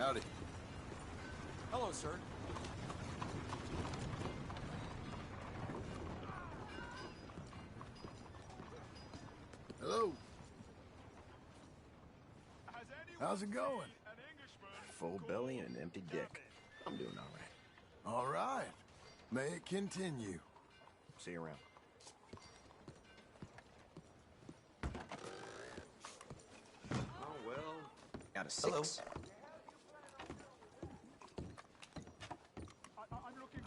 Howdy. Hello, sir. Hello. How's it going? Full belly and an empty dick. I'm doing all right. All right. May it continue. See you around. Oh, well. Got a 6.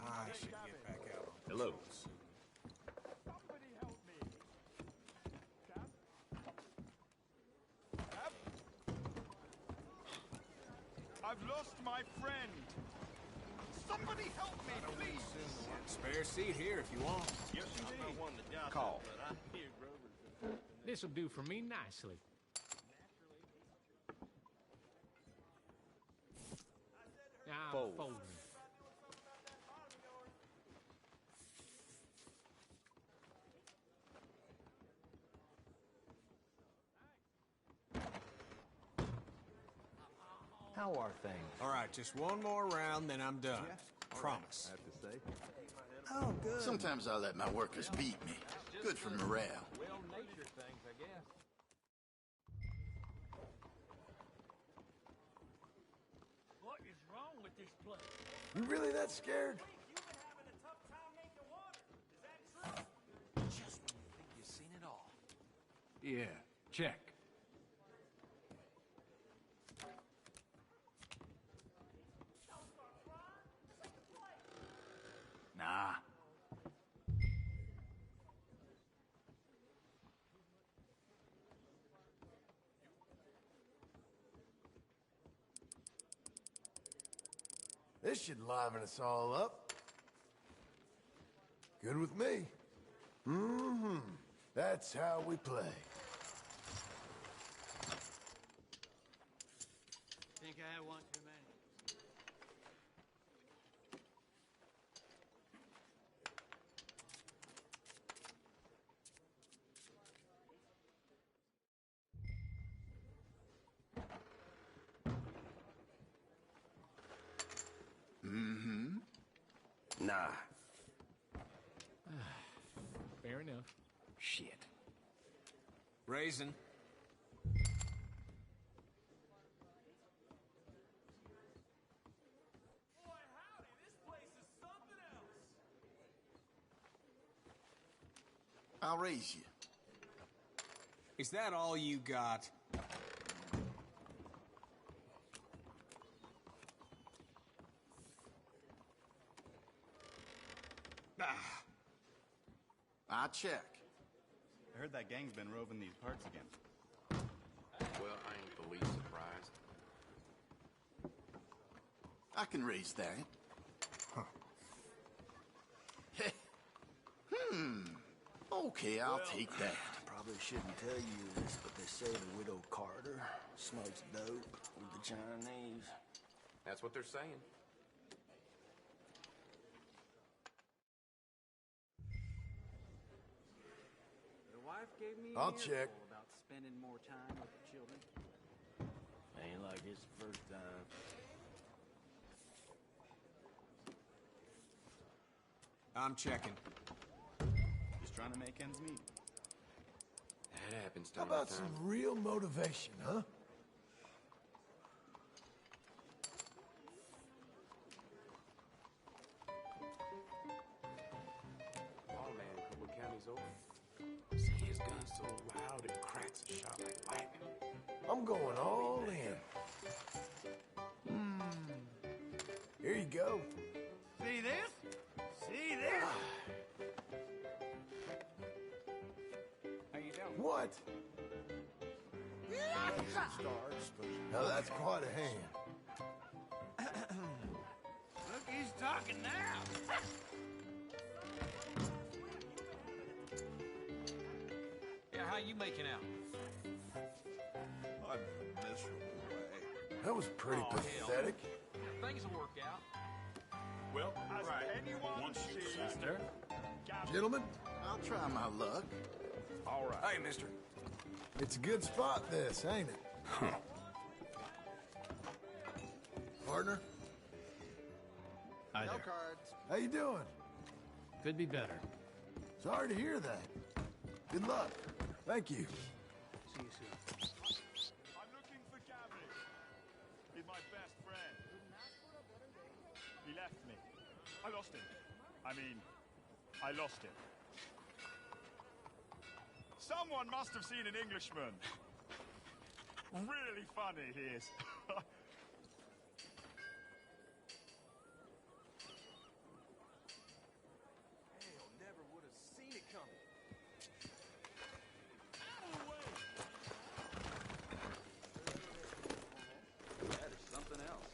I should get back out. Hello. Somebody help me. Cap? I've lost my friend. Somebody help me, please. Spare seat here if you want. Yes, indeed. Call. This'll do for me nicely. Now, Fold. folding. How are things? All right, just one more round, then I'm done. Promise. Oh, good. Sometimes I let my workers beat me. Good for morale. Well-natured things, I guess. What is wrong with this place? You really that scared? You've been having a tough time making water. Is that true? Just when you think you've seen it all. Yeah, check. Nah. This should liven us all up. Good with me. Mm-hmm. That's how we play. Think I had one too many. Mm-hmm. Nah. Fair enough. Shit. Raisin. Boy, howdy, this place is something else. I'll raise you. Is that all you got? I check. I heard that gang's been roving these parts again. Well, I ain't the least surprised. I can raise that. Okay, I'll take that. Probably shouldn't tell you this, but they say the widow Carter smokes dope with the Chinese. That's what they're saying. The wife gave me I'll an check. earful about spending more time with the children. Ain't like it's the first time. I'm checking. Just trying to make ends meet. That happens How time to about time. some real motivation, huh? Oh man, a couple of counties over. See his gun so loud it cracks a shot like lightning. I'm going all in. Here you go. See this? See this? How you doing? What? Now that's quite a hand. Look, he's talking now. Yeah, how you making out? I'm in a miserable way. That was pretty pathetic. Things will work out. Well, has anyone seen Sister? Gentlemen, I'll try my luck. All right. Hey, mister. It's a good spot, this, ain't it? How you doing? Could be better. Sorry to hear that. Good luck. Thank you. See you soon. I'm looking for Gavin. He's my best friend. He left me. I lost him. I lost him. Someone must have seen an Englishman. Really funny he is. Hell, never would have seen it coming. That is something else.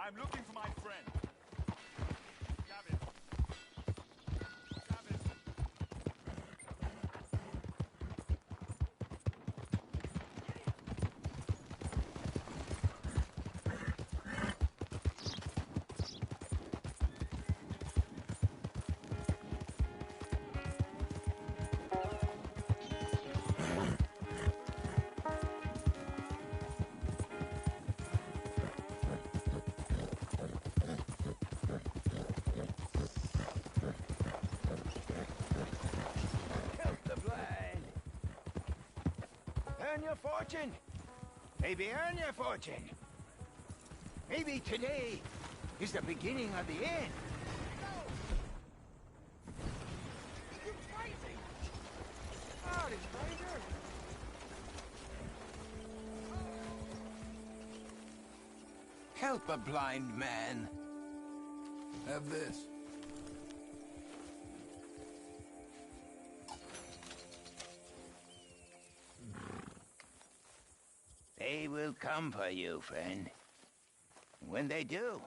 I'm looking for my friend. Gavin. Gavin. The blind. Earn your fortune. Maybe earn your fortune. Maybe today is the beginning of the end. You crazy? Howdy, stranger. Help a blind man. Have this. They will come for you, friend. When they do,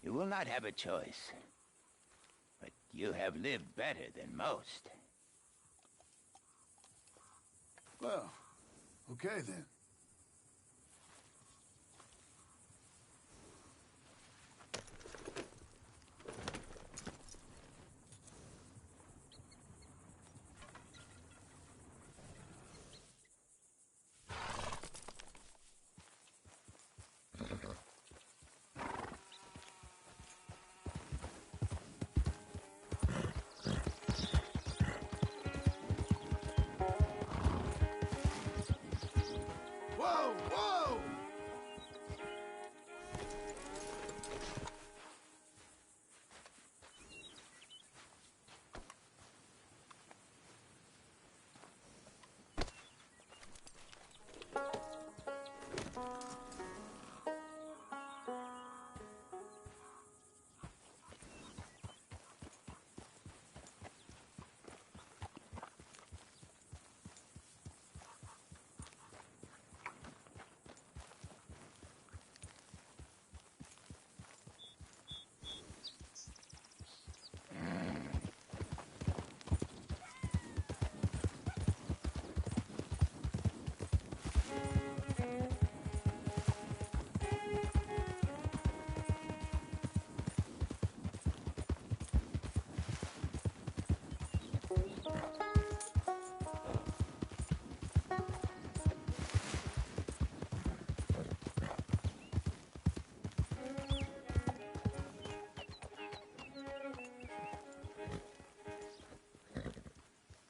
you will not have a choice. But you have lived better than most. Well, okay then. Whoa, whoa!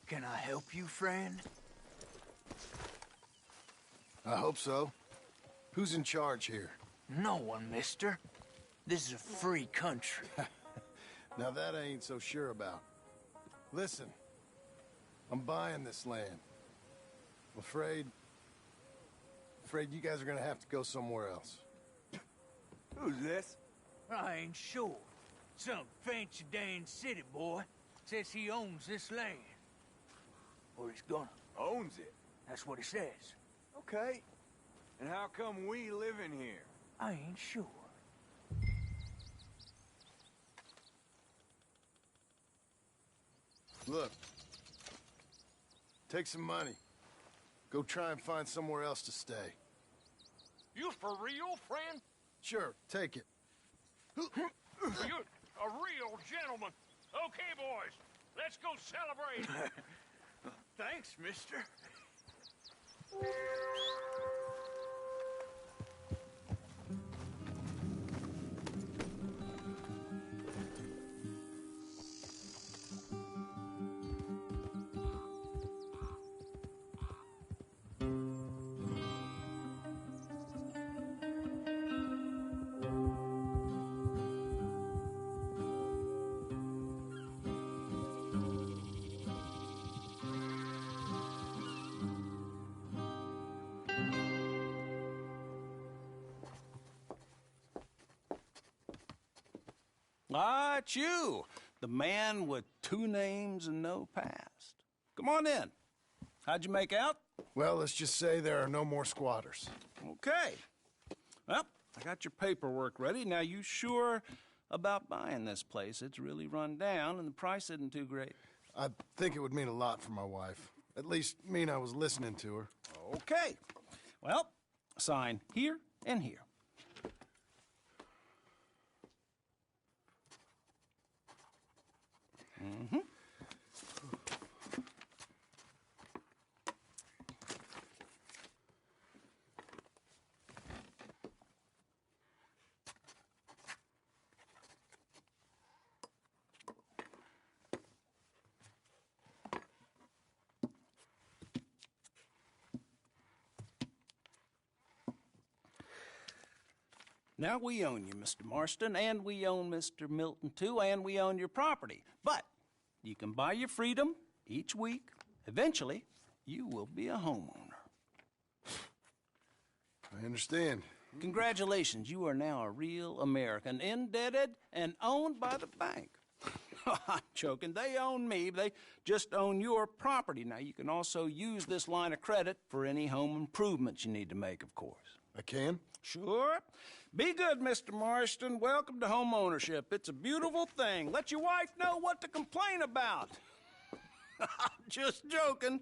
Can I help you, friend? I hope so. Who's in charge here? No one, mister. This is a free country. Now that I ain't so sure about. Listen, I'm buying this land. I'm afraid you guys are gonna have to go somewhere else. Who's this? I ain't sure. Some fancy Dan city boy says he owns this land. Or he's gonna. Owns it. That's what he says. Okay. And how come we live in here? I ain't sure. Look, take some money. Go try and find somewhere else to stay. You for real, friend? Sure, take it. You're a real gentleman. Okay, boys, let's go celebrate. Thanks, mister. Ah, it's you, the man with 2 names and no past. Come on in. How'd you make out? Well, let's just say there are no more squatters. Okay. Well, I got your paperwork ready. Now, you sure about buying this place? It's really run down, and the price isn't too great. I think it would mean a lot for my wife. At least mean I was listening to her. Okay. Well, sign here and here. Mm-hmm. Now we own you, Mr. Marston, and we own Mr. Milton, too, and we own your property. But you can buy your freedom each week. Eventually, you will be a homeowner. I understand. Congratulations, you are now a real American, indebted and owned by the bank. I'm joking. They own me. They just own your property. Now, you can also use this line of credit for any home improvements you need to make, of course. I can? Sure. Be good, Mr. Marston. Welcome to home ownership. It's a beautiful thing. Let your wife know what to complain about. Just joking.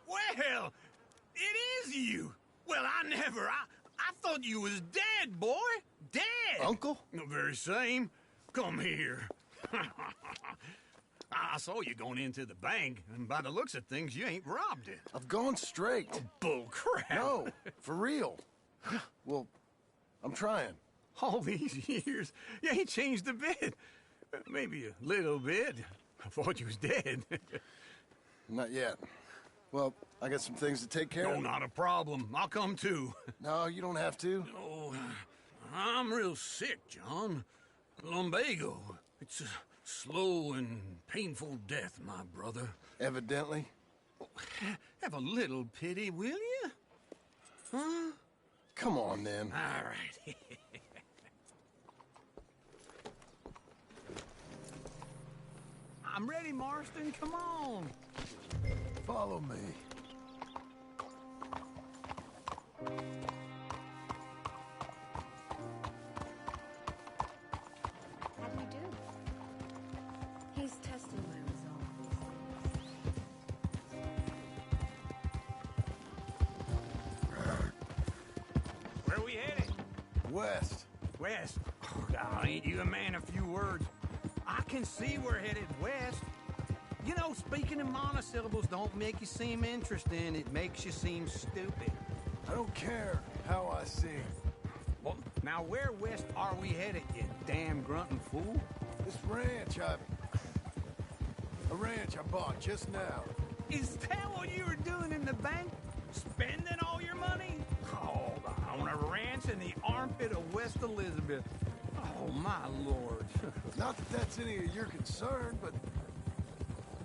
Well, it is you. Well, I thought you was dead, boy. Dead. Uncle? The very same. Come here. I saw you going into the bank, and by the looks of things, you ain't robbed it. I've gone straight. Oh, bull crap. No, for real. Well, I'm trying. All these years, you ain't changed a bit. Maybe a little bit. I thought you was dead. Not yet. Well, I got some things to take care of. No, not a problem. I'll come too. No, you don't have to. Oh, I'm real sick, John. Lumbago. It's a slow and painful death, my brother. Evidently. Have a little pity, will you? Huh? Come on, then. All right. I'm ready, Marston. Come on. Follow me. How do you do? He's testing my resolve. Where are we headed? West. West? Oh, God, ain't you a man of few words? I can see we're headed west. You know, speaking in monosyllables don't make you seem interesting. It makes you seem stupid. I don't care how I seem. Well, now where west are we headed, you damn grunting fool? This ranch I bought just now. Is that what you were doing in the bank? Spending all your money? Oh, on a ranch in the armpit of West Elizabeth. Oh, my Lord. Not that that's any of your concern, but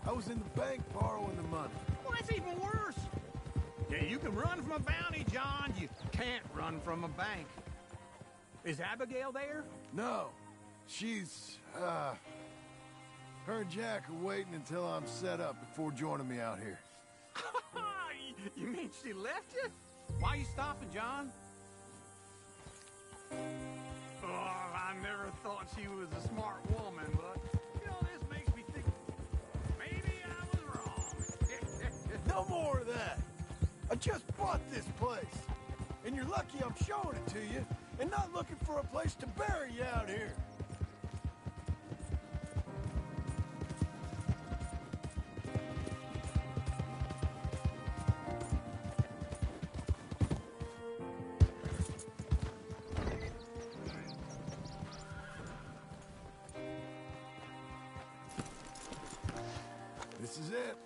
I was in the bank borrowing the money. Well, that's even worse. Yeah, you can run from a bounty, John. You can't run from a bank. Is Abigail there? No. She's, her and Jack are waiting until I'm set up before joining me out here. You mean she left you? Why you stopping, John? Oh, I never thought she was a smart woman, but, you know, this No more of that. I just bought this place. And you're lucky I'm showing it to you and not looking for a place to bury you out here. This is it.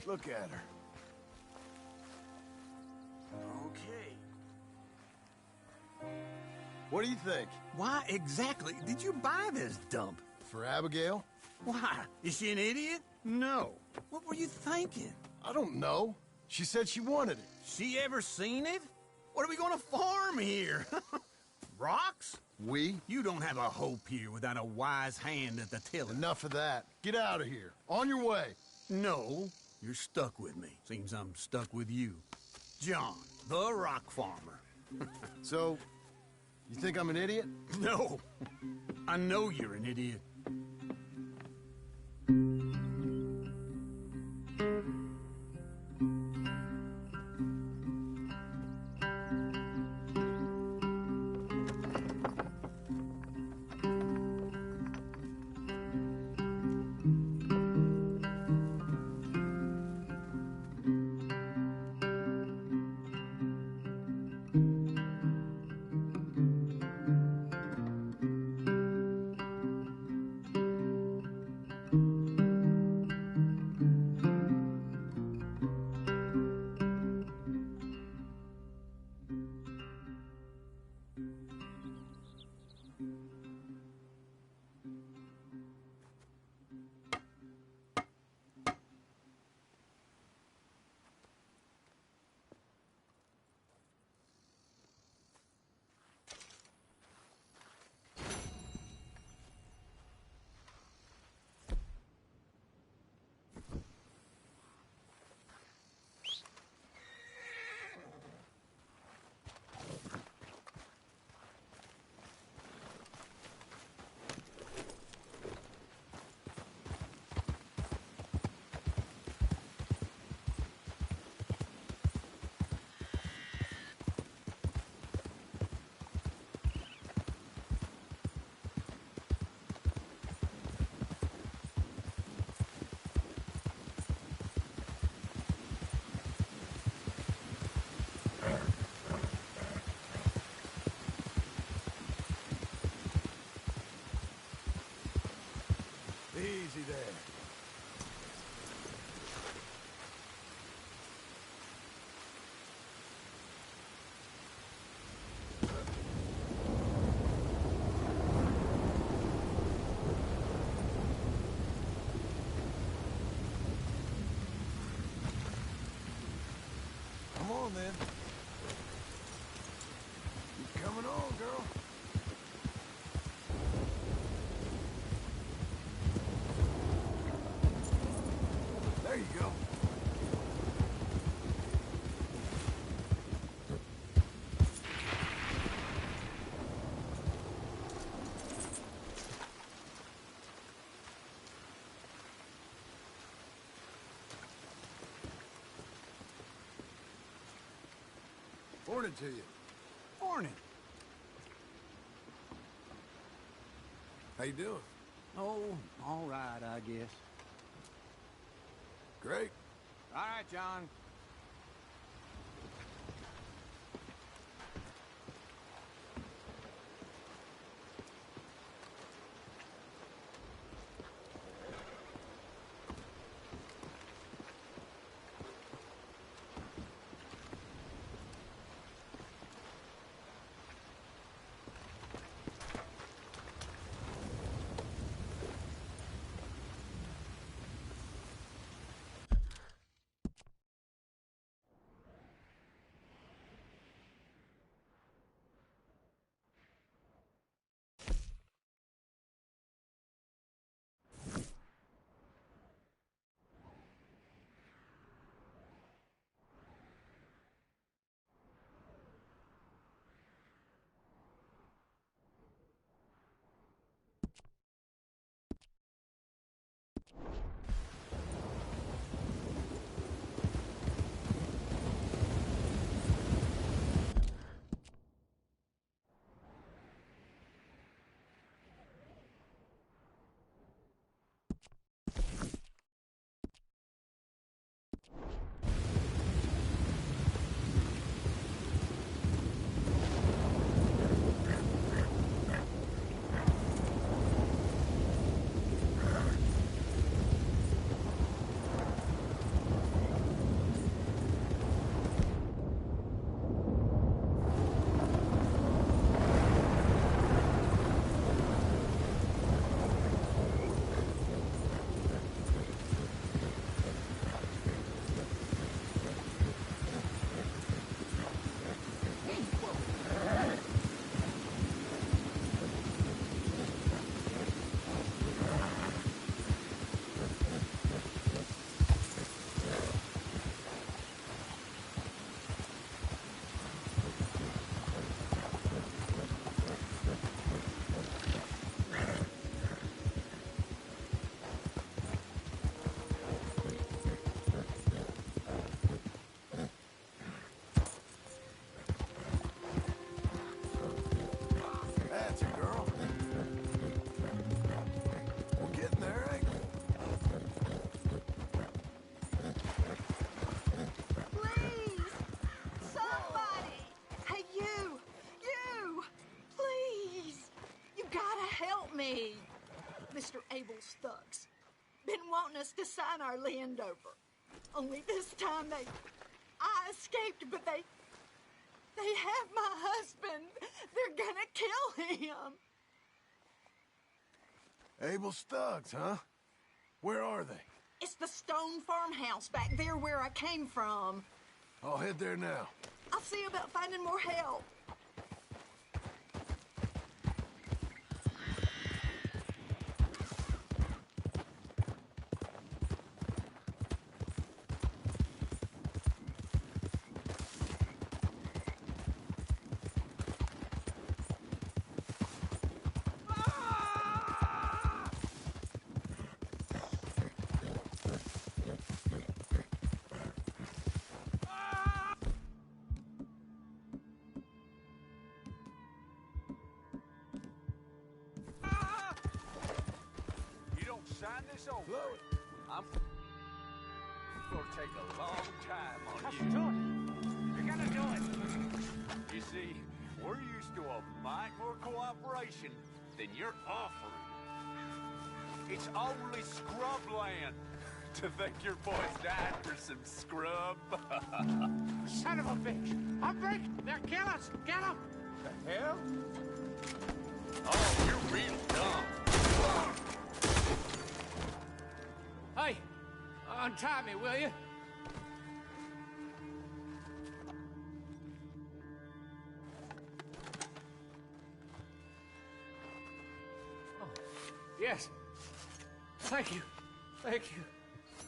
Look at her. Okay. What do you think? Why exactly did you buy this dump? For Abigail? Why? Is she an idiot? No. What were you thinking? I don't know. She said she wanted it. She ever seen it? What are we gonna farm here? Rocks? We? You don't have a hope here without a wise hand at the tiller. Enough of that. Get out of here. On your way. No, you're stuck with me. Seems I'm stuck with you. John, the rock farmer. So, you think I'm an idiot? No. I know you're an idiot. Easy there. Come on, then. Keep coming on, girl. There you go. Morning to you. Morning. How you doing? Oh, all right, I guess. Great. All right, John. That's a girl. We're getting there, ain't we? Please! Somebody! Hey, you! Please! You gotta help me! Mr. Abel Stucks. Been wanting us to sign our land over. Only this time I escaped, but they have my husband. They're gonna kill him. Abel Stugs, huh? Where are they? It's the stone farmhouse back there where I came from. I'll head there now. I'll see about finding more help. Sign this over. I'm gonna take a long time on you. Do it. You're gonna do it. You see, we're used to a mite more cooperation than you're offering. It's only scrub land. To think your boys died for some scrub. Son of a bitch. I'll break. They'll kill us. Get them. The hell? Oh, you're real dumb. Hey, untie me, will you? Oh, yes. Thank you. Thank you.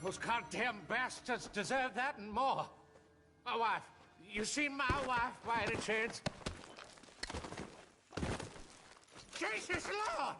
Those goddamn bastards deserve that and more. My wife. You seen my wife by any chance? Jesus Lord!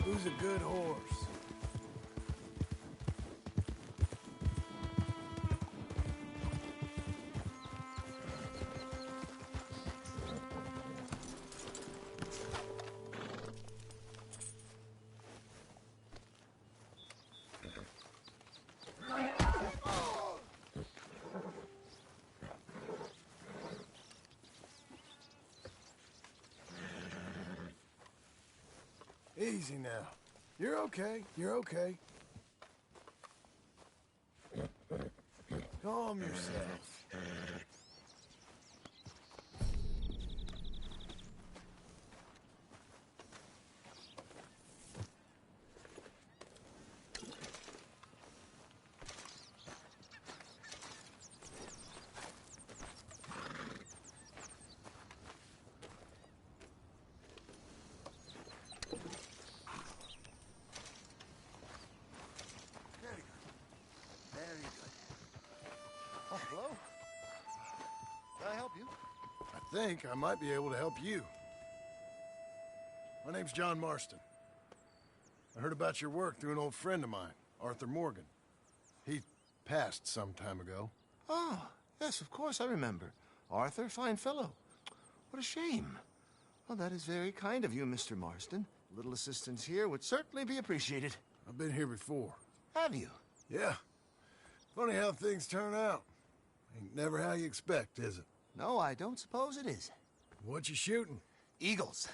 Who's a good horse? Easy now. You're okay. You're okay. Calm yourself. Hello? Can I help you? I think I might be able to help you. My name's John Marston. I heard about your work through an old friend of mine, Arthur Morgan. He passed some time ago. Oh, yes, of course I remember. Arthur, fine fellow. What a shame. Well, that is very kind of you, Mr. Marston. A little assistance here would certainly be appreciated. I've been here before. Have you? Yeah. Funny how things turn out. Ain't never how you expect, is it? No, I don't suppose it is. What you shooting? Eagles.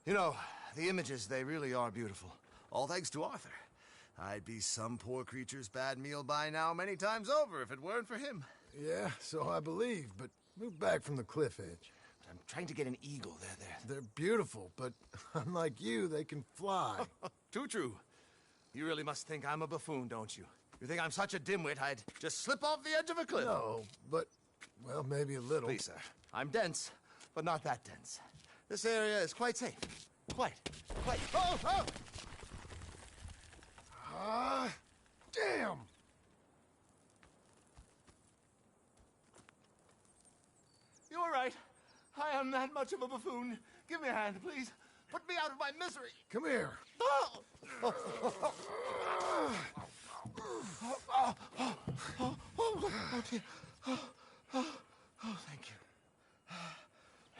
You know, the images, they really are beautiful. All thanks to Arthur. I'd be some poor creature's bad meal by now many times over if it weren't for him. Yeah, so I believe, but move back from the cliff edge. But I'm trying to get an eagle. They're beautiful, but unlike you, they can fly. Too true. You really must think I'm a buffoon, don't you? You think I'm such a dimwit I'd just slip off the edge of a cliff? No, but, well, maybe a little. Please, sir. I'm dense, but not that dense. This area is quite safe. Quite. Oh, oh! Damn! You're right. I am that much of a buffoon. Give me a hand, please. Put me out of my misery. Come here. Oh, dear. Oh, thank you.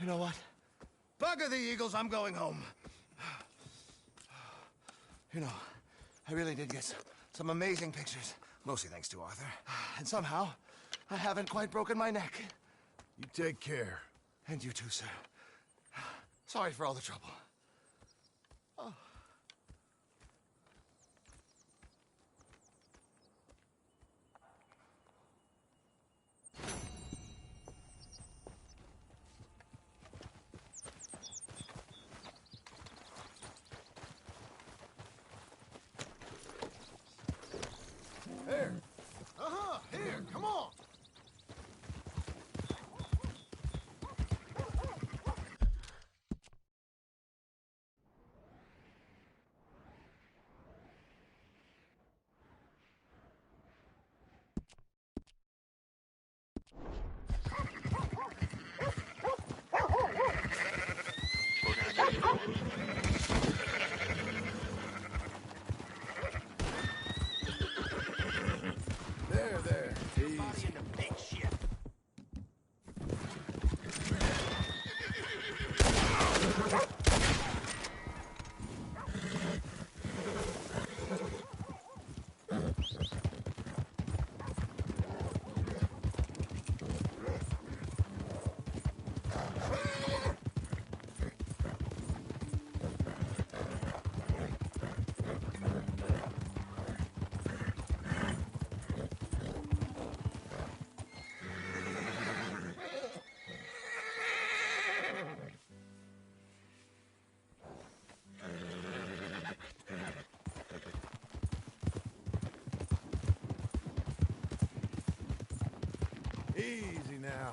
You know what? Bugger the eagles, I'm going home. You know, I really did get some amazing pictures, mostly thanks to Arthur. And somehow, I haven't quite broken my neck. You take care. And you too, sir. Sorry for all the trouble. Oh. Here. Here, come on. There. Easy. Easy now.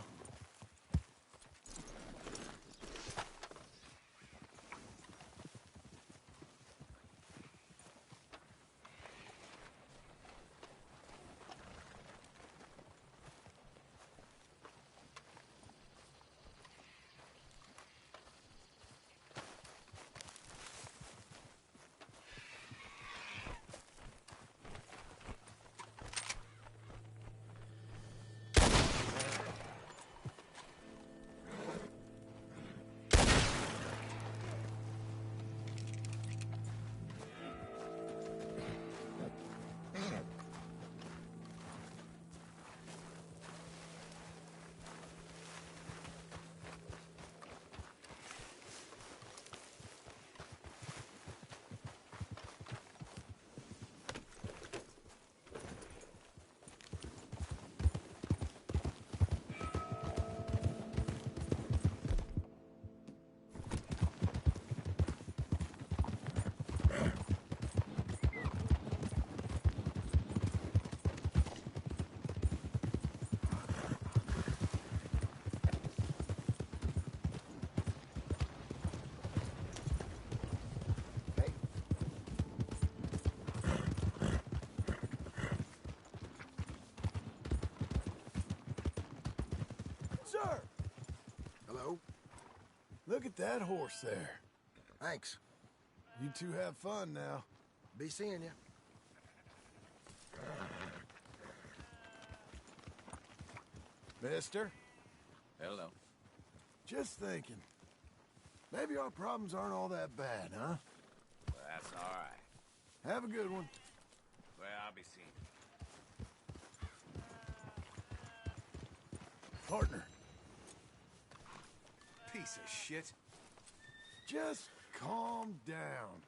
Sir! Hello? Look at that horse there. Thanks. You two have fun now. Be seeing you. Mister? Hello. Just thinking. Maybe our problems aren't all that bad, huh? Well, that's all right. Have a good one. Well, I'll be seeing you. Partner, Piece of shit. just calm down.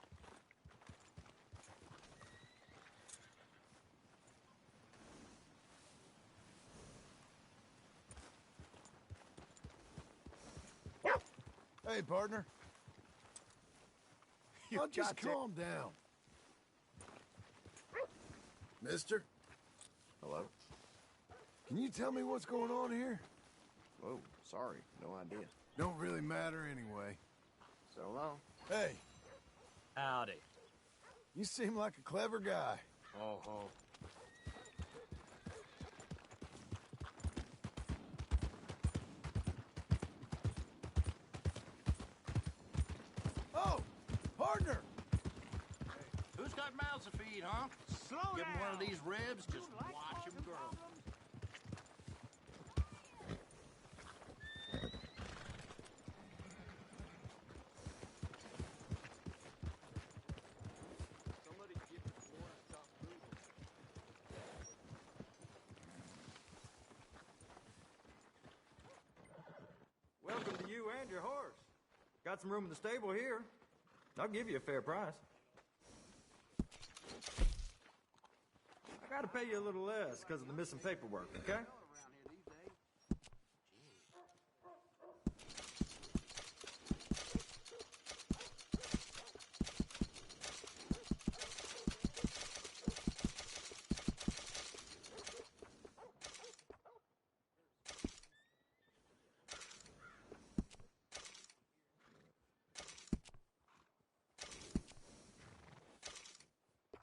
Hey, partner. I'll just calm down. Mister? Hello? Can you tell me what's going on here? Whoa, sorry. No idea. Don't really matter anyway. So long. Hey, Howdy. you seem like a clever guy. Oh, oh. Oh, partner! Who's got mouths to feed, huh? Slow Give 'em one of down. these ribs, just watch 'em grow. Welcome to you and your horse. Got some room in the stable here. I'll give you a fair price. I gotta pay you a little less because of the missing paperwork, okay?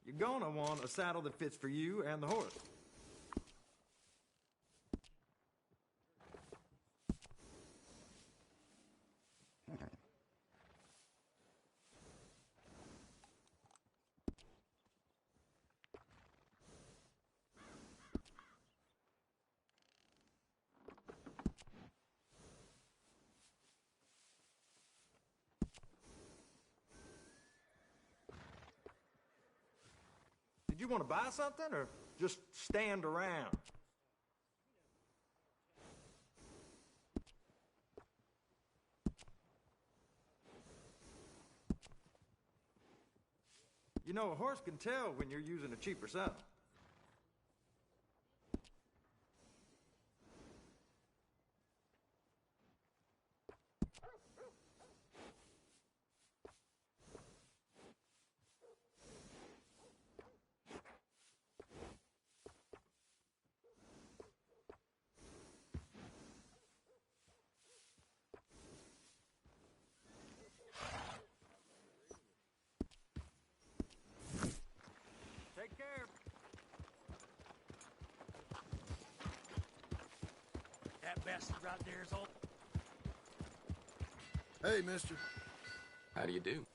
You're gonna want a saddle that fits for you and the horse. Did you want to buy something or just stand around? You know, a horse can tell when you're using a cheaper saddle. Take care. That bastard right there is all. Hey, mister. How do you do?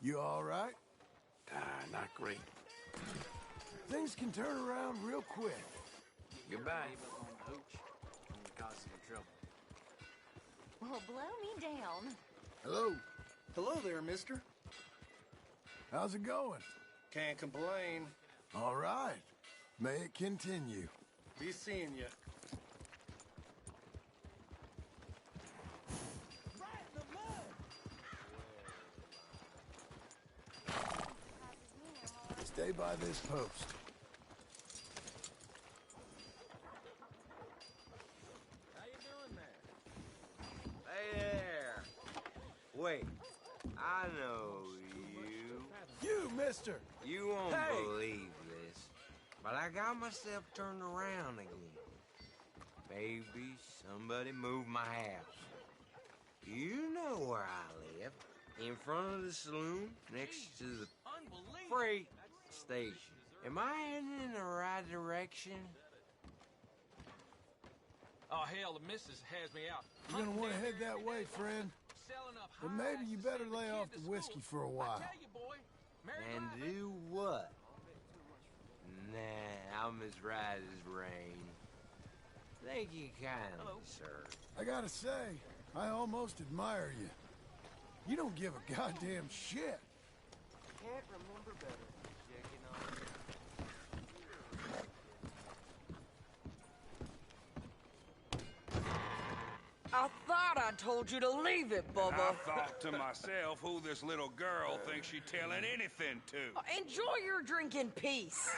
You all right? Not great. Things can turn around real quick. Goodbye. Well, blow me down. Hello. Hello there, mister. How's it going? Can't complain. All right. May it continue. Be seeing you. Stay by this post. How you doing there? Hey there. Wait, I know you. You, mister! You won't Hey! believe this, but I got myself turned around again. Maybe somebody moved my house. You know where I live. In front of the saloon, next to the freight station. Am I heading in the right direction? Oh, hell, the missus has me out. You're gonna want to head that way, friend. But maybe you better lay off the whiskey for a while. And do what? Nah, I'm as right as rain. Thank you kindly, sir. I gotta say, I almost admire you. You don't give a goddamn shit. Can't remember better. Checking on you. I thought I told you to leave it, Bubba. I thought to myself who this little girl thinks she telling anything to. Enjoy your drink in peace.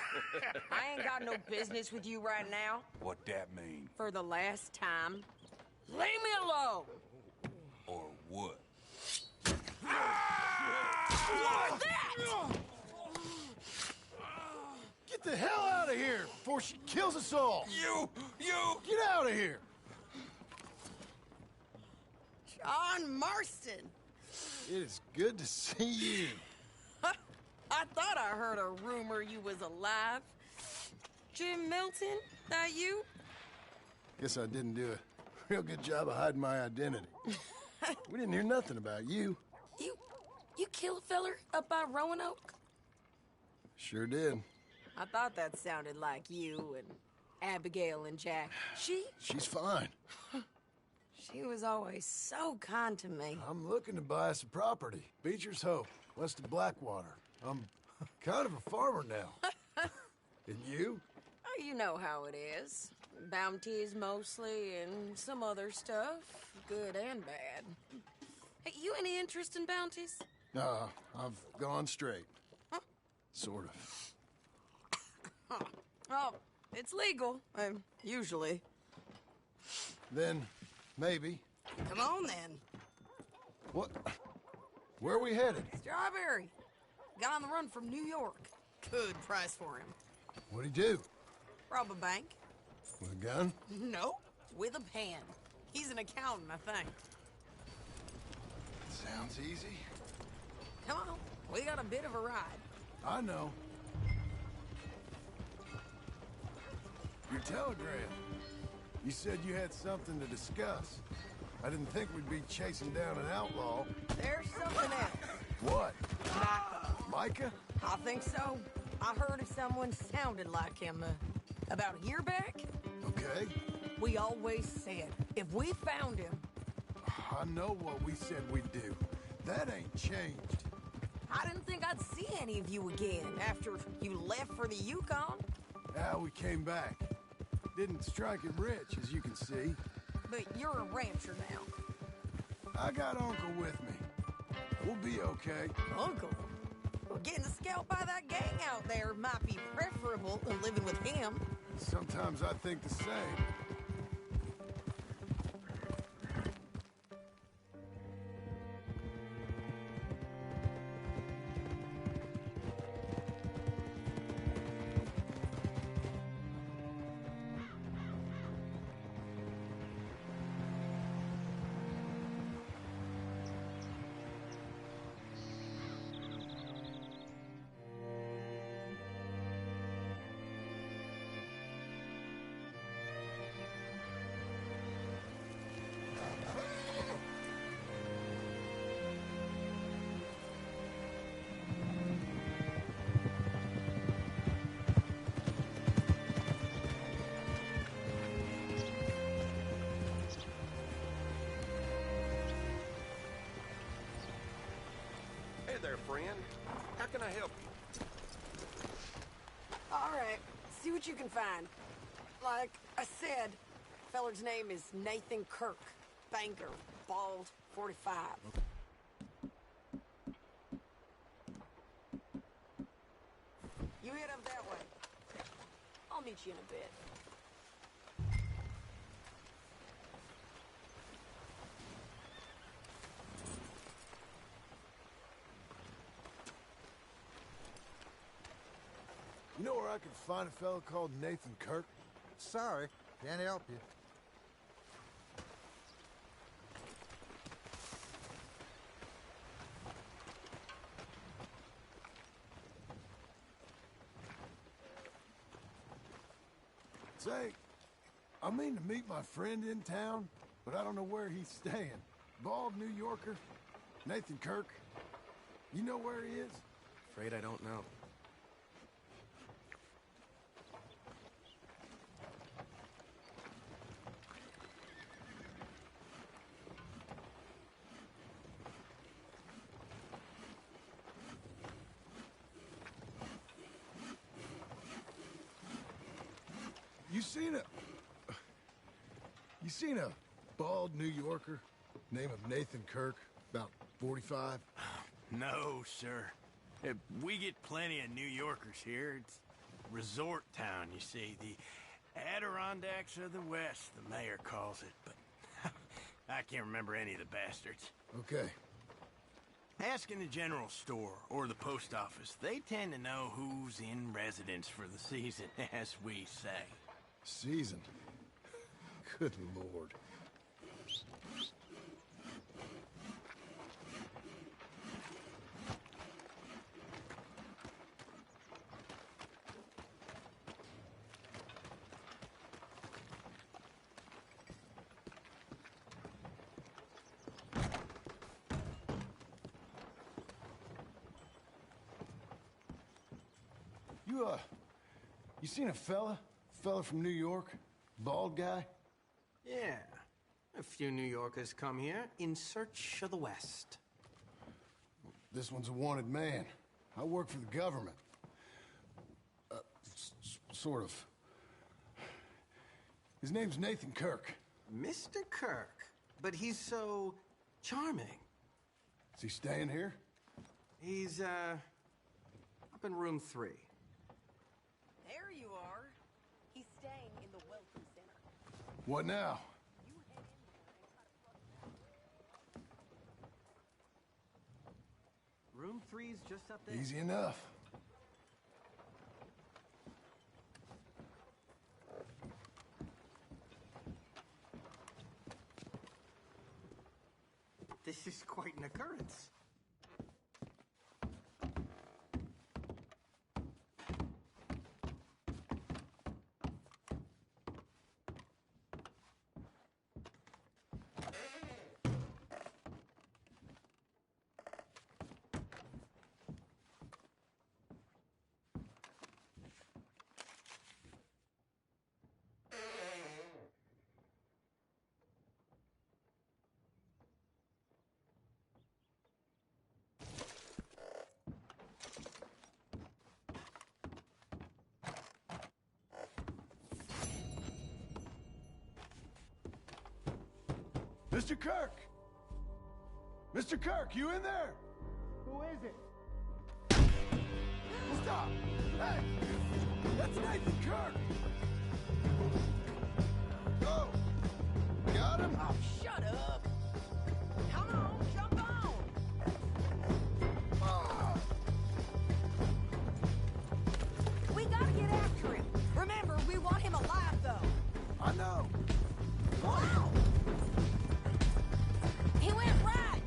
I ain't got no business with you right now. What that mean? For the last time, leave me alone. Or what? What's that? Get the hell out of here before she kills us all! You! Get out of here! John Marston. It is good to see you. I thought I heard a rumor you was alive. Jim Milton, that you? Guess I didn't do a real good job of hiding my identity. We didn't hear nothing about you. You kill a feller up by Roanoke? Sure did. I thought that sounded like you and Abigail and Jack. She's fine. She was always so kind to me. I'm looking to buy us a property. Beecher's Hope, west of Blackwater. I'm kind of a farmer now. And you? Oh, you know how it is. Bounties mostly, and some other stuff, good and bad. Hey, you any interest in bounties? No, I've gone straight. Huh? Sort of. Oh, it's legal, usually. Then, maybe. Come on, then. What? Where are we headed? Strawberry. Got on the run from New York. Good price for him. What'd he do? Rob a bank. With a gun? No, with a pen. He's an accountant, I think. Sounds easy. Come on, we got a bit of a ride. I know. Your telegram. You said you had something to discuss. I didn't think we'd be chasing down an outlaw. There's something else. What? Micah. Micah? I think so. I heard of someone sounded like him about a year back. Okay. We always said, if we found him... I know what we said we'd do. That ain't changed. I didn't think I'd see any of you again after you left for the Yukon. Now we came back. Didn't strike it rich, as you can see. But you're a rancher now. I got Uncle with me. We'll be okay. Uncle? Well, getting scalped by that gang out there might be preferable than living with him. Sometimes I think the same. Hey there, friend. How can I help you? All right, see what you can find. Like I said, feller's name is Nathan Kirk. Banker, bald, 45. You head up that way. I'll meet you in a bit. You know where I could find a fellow called Nathan Kirk? Sorry, can't help you. Say, I mean to meet my friend in town, but I don't know where he's staying. Bald New Yorker, Nathan Kirk. You know where he is? Afraid I don't know. You seen a bald New Yorker, name of Nathan Kirk, about 45? No, sir. We get plenty of New Yorkers here. It's resort town, you see. The Adirondacks of the West, the mayor calls it, but I can't remember any of the bastards. Okay. Ask in the general store or the post office. They tend to know who's in residence for the season, as we say. Season? Good Lord. You seen a fella? Fella from New York? Bald guy? Yeah. A few New Yorkers come here in search of the West. This one's a wanted man. I work for the government. Sort of. His name's Nathan Kirk. Mr. Kirk? But he's so charming. Is he staying here? He's, up in room 3. There you are. He's staying in the Welcome Center. What now? Room 3's just up there. Easy enough. This is quite an occurrence. Mr. Kirk! Mr. Kirk, you in there? Who is it? Stop! Hey! That's Nathan Kirk! Go! Got him? Oh, shut up! Come on, jump on! We gotta get after him. Remember, we want him alive, though. I know. Wow! He went right!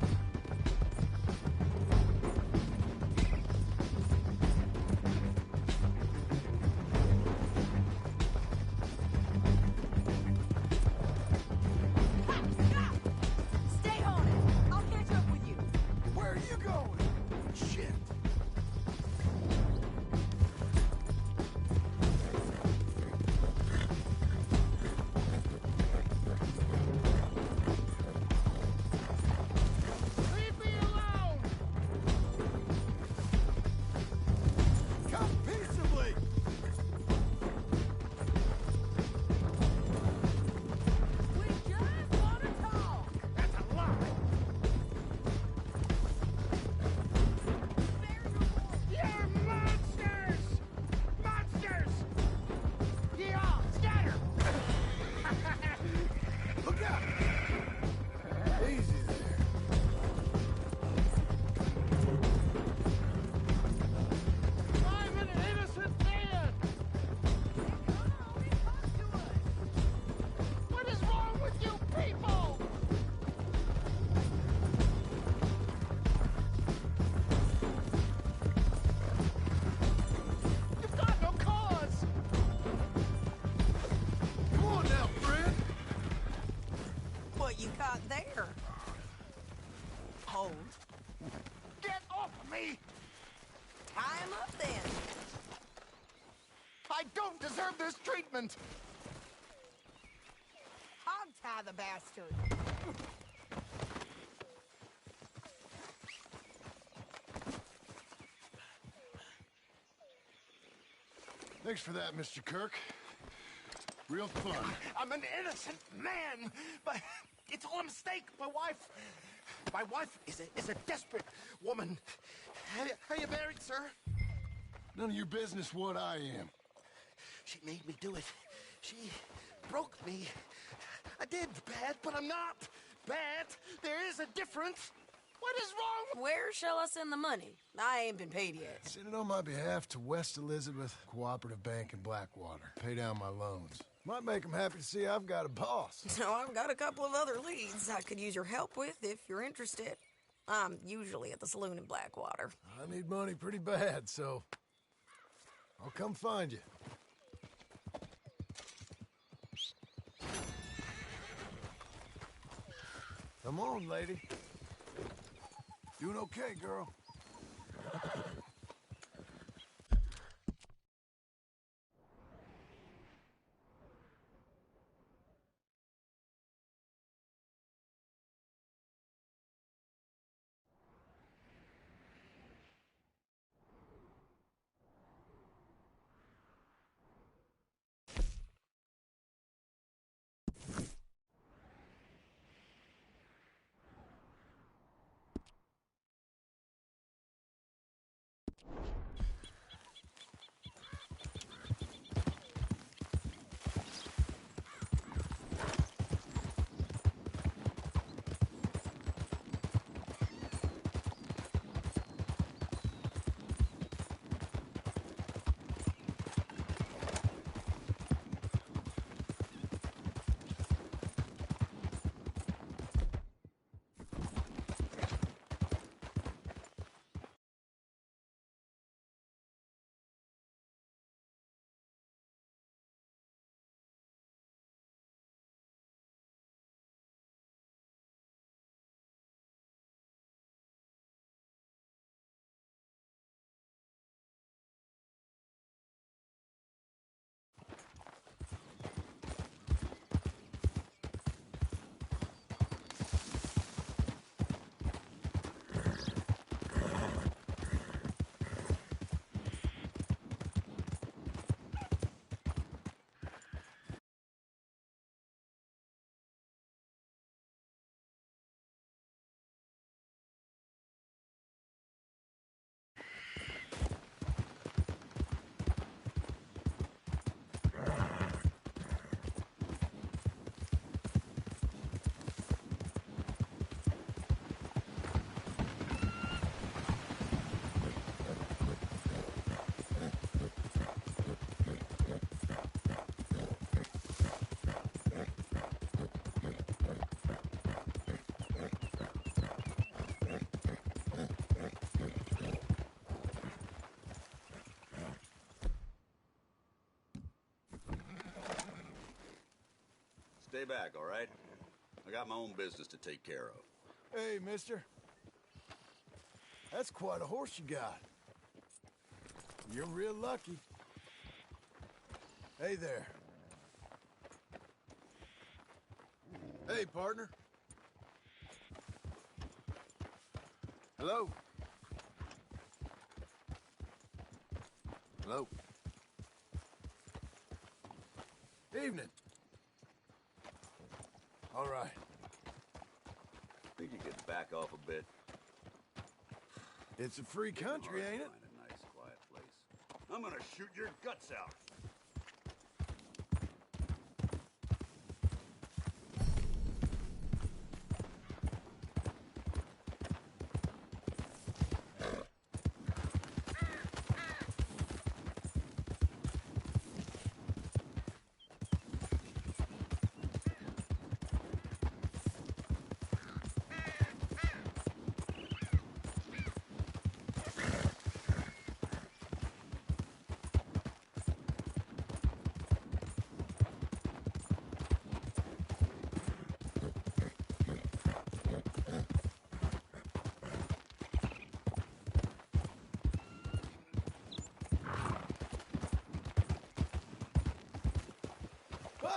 equipment. Hog-tie the bastard. Thanks for that, Mr. Kirk. Real fun. I'm an innocent man, but it's all a mistake. My wife is a desperate woman. Are you married, sir? None of your business what I am. She made me do it. She broke me. I did bad, but I'm not bad. There is a difference. What is wrong? Where shall I send the money? I ain't been paid yet. Send it on my behalf to West Elizabeth Cooperative Bank in Blackwater. Pay down my loans. Might make them happy to see I've got a boss. So I've got a couple of other leads I could use your help with if you're interested. I'm usually at the saloon in Blackwater. I need money pretty bad, so I'll come find you. Come on, lady. Doing okay, girl. Stay back, all right? I got my own business to take care of. Hey, mister. That's quite a horse you got. You're real lucky. Hey there. Hey, partner. Hello? Hello? Evening. All right. Think you could back off a bit? It's a free country, ain't it? Find a nice, quiet place. I'm gonna shoot your guts out.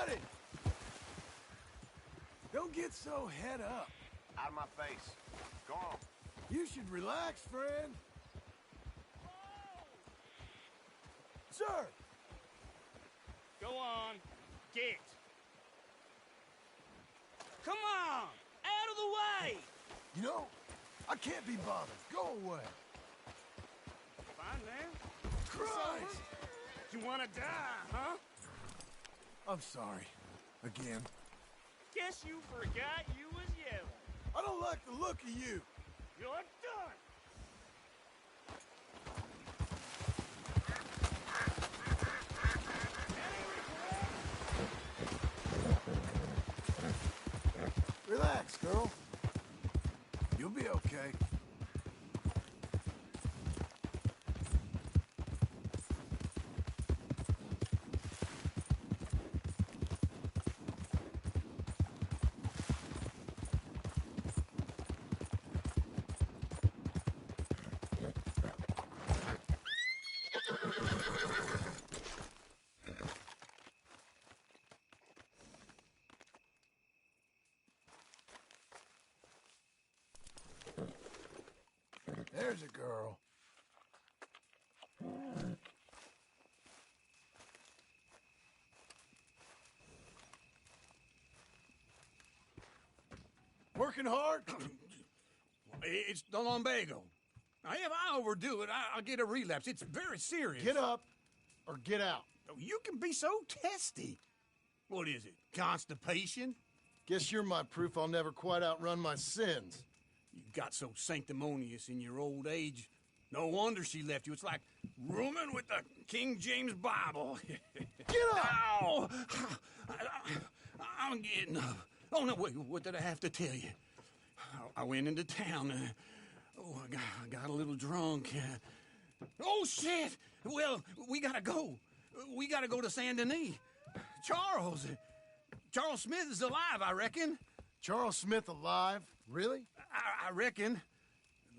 buddy! Don't get so head up. Out of my face. Go on. You should relax, friend. Sir! Go on. Get. Come on! Out of the way! You know, I can't be bothered. Go away. Fine, man. Christ! You wanna die, huh? I'm sorry. Again. Guess you forgot you was yellow. I don't like the look of you. You're done! Relax, girl. You'll be okay. There's a girl. Working hard? It's the lumbago. Now, if I overdo it, I'll get a relapse. It's very serious. Get up or get out. You can be so testy. What is it, constipation? Guess you're my proof I'll never quite outrun my sins. You got so sanctimonious in your old age. No wonder she left you. It's like rooming with the King James Bible. Get up! Ow! I'm getting up. Oh, no, wait, what did I have to tell you? I went into town. I got a little drunk. Oh, shit! Well, we gotta go. We gotta go to Saint Denis. Charles Smith is alive, I reckon. Charles Smith alive? Really? I reckon.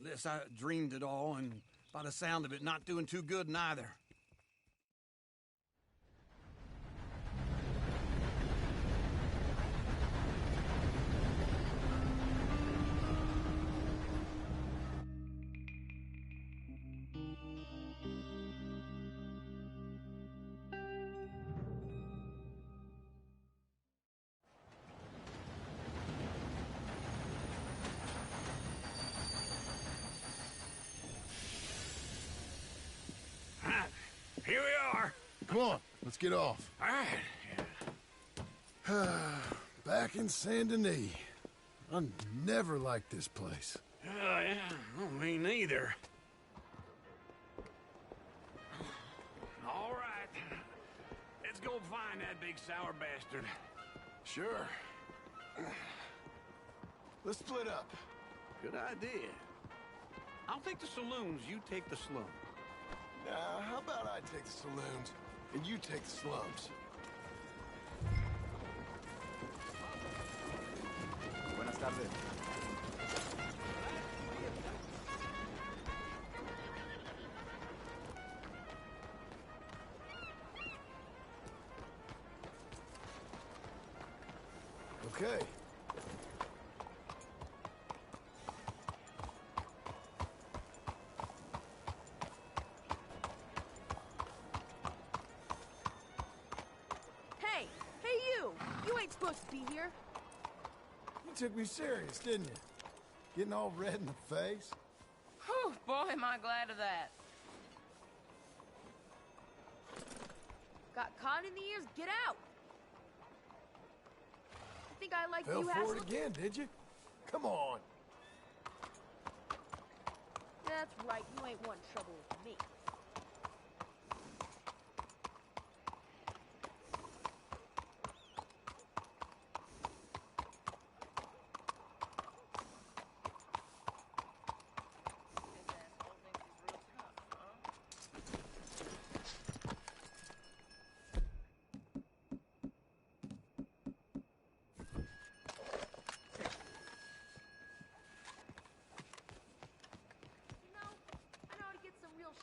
Unless I dreamed it all, and by the sound of it, not doing too good neither. Here we are. Come on, let's get off. All right. Back in Saint Denis. I never liked this place. Yeah, well, me neither. All right. Let's go find that big sour bastard. Sure. Let's split up. Good idea. I'll take the saloons, you take the slum. Now, how about I take the saloons and you take the slums? Buenas tardes. Okay. You ain't supposed to be here. You took me serious, didn't you? Getting all red in the face? Whew, boy, am I glad of that. Got caught in the ears? Get out! You think I like Fell you, for asshole? it again, did you? Come on. That's right, you ain't wanting trouble with me.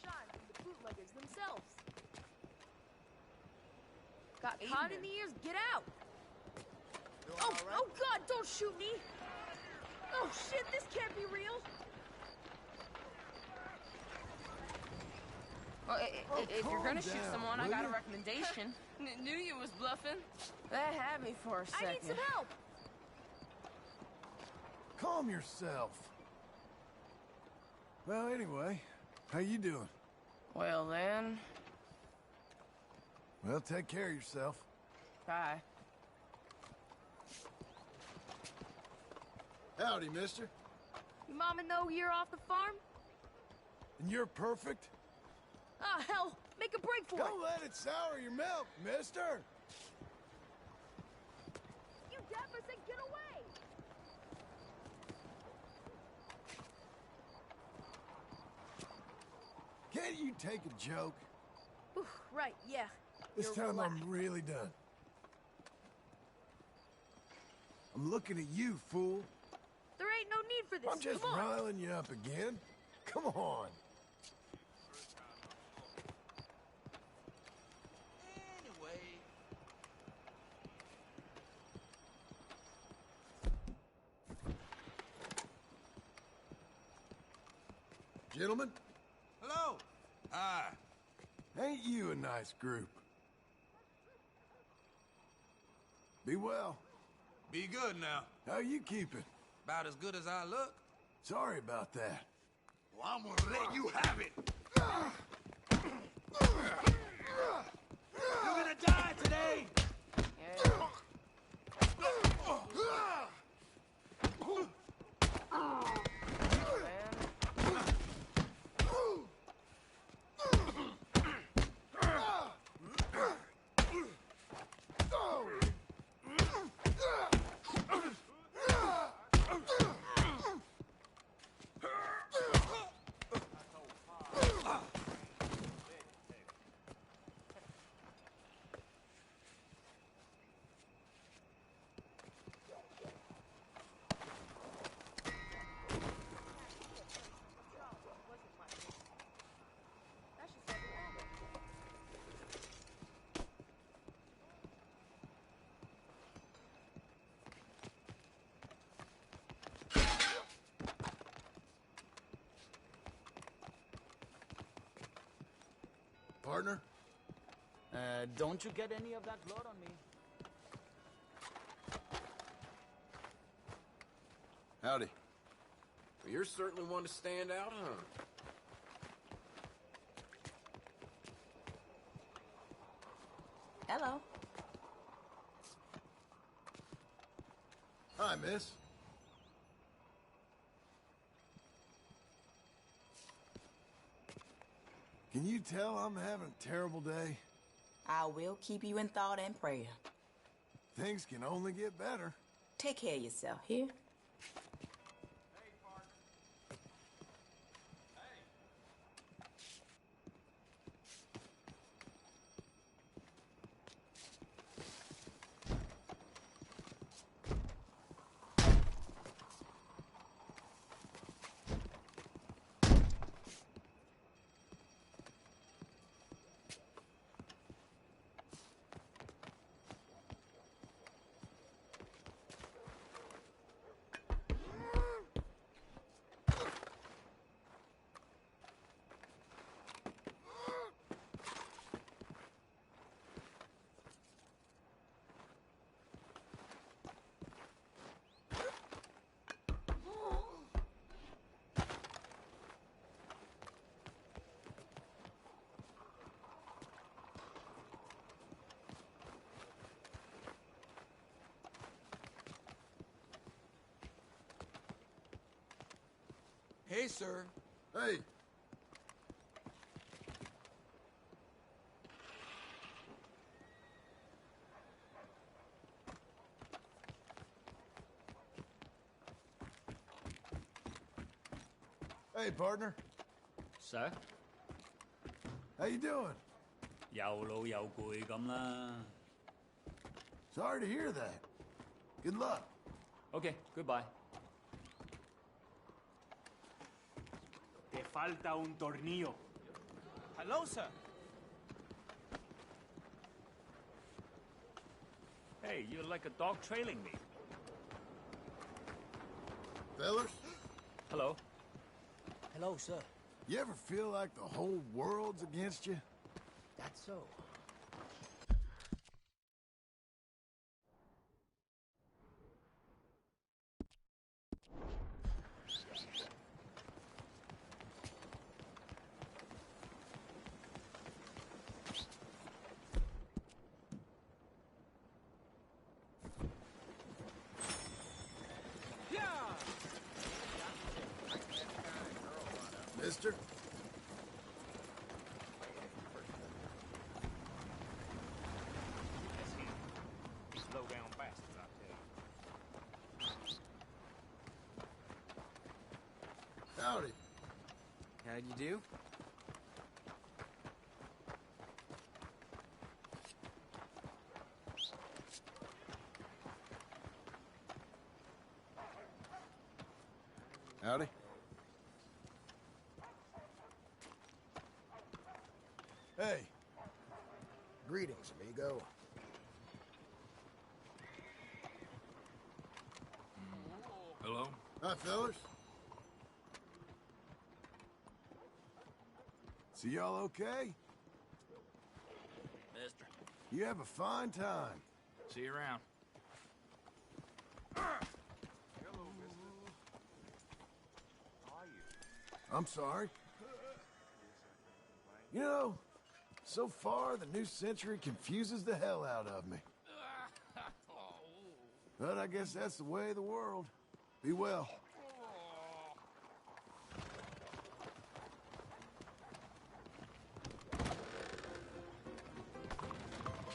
Shine. Got caught in the ears, get out! Oh, oh God, don't shoot me! Oh shit, this can't be real! Well, if you're gonna shoot someone, I got a recommendation. Knew you was bluffing. That had me for a second. I need some help! Calm yourself. Well, anyway, how you doing? Well, then... Well, take care of yourself. Bye. Howdy, mister. Your mama know you're off the farm? And you're perfect? Ah, hell! Make a break for it! Don't let it sour your milk, mister! You dappers and get away! Can't you take a joke? Ooh, right, yeah. This time I'm really done. I'm looking at you, fool. There ain't no need for this. I'm just Come on. riling you up again. Come on. Gentlemen? Hello. Hi. Ain't you a nice group? Be well. Be good now. How you keeping? About as good as I look. Sorry about that. Well, I'm gonna let you have it. You're gonna die today. Partner? Don't you get any of that blood on me? Howdy. Well, you're certainly one to stand out, huh? Hello. Hi, miss. Can you tell I'm having a terrible day? I will keep you in thought and prayer. Things can only get better. Take care of yourself, here? Hey, sir. Hey. Hey, partner. Sir? How you doing? 又老又攰咁啦。Sorry to hear that. Good luck. Okay, goodbye. Te falta un tornillo. Hello, sir. Hey, you're like a dog trailing me. Fellas? Hello? Hello, sir. You ever feel like the whole world's against you? That's so. Mister? Slow down bastards, I tell you. Howdy. How'd you do? Howdy. Hey. Greetings, amigo. Hello? Hi, fellas. So y'all okay? Mister. You have a fine time. See you around. I'm sorry. You know, so far the new century confuses the hell out of me. But I guess that's the way of the world. Be well.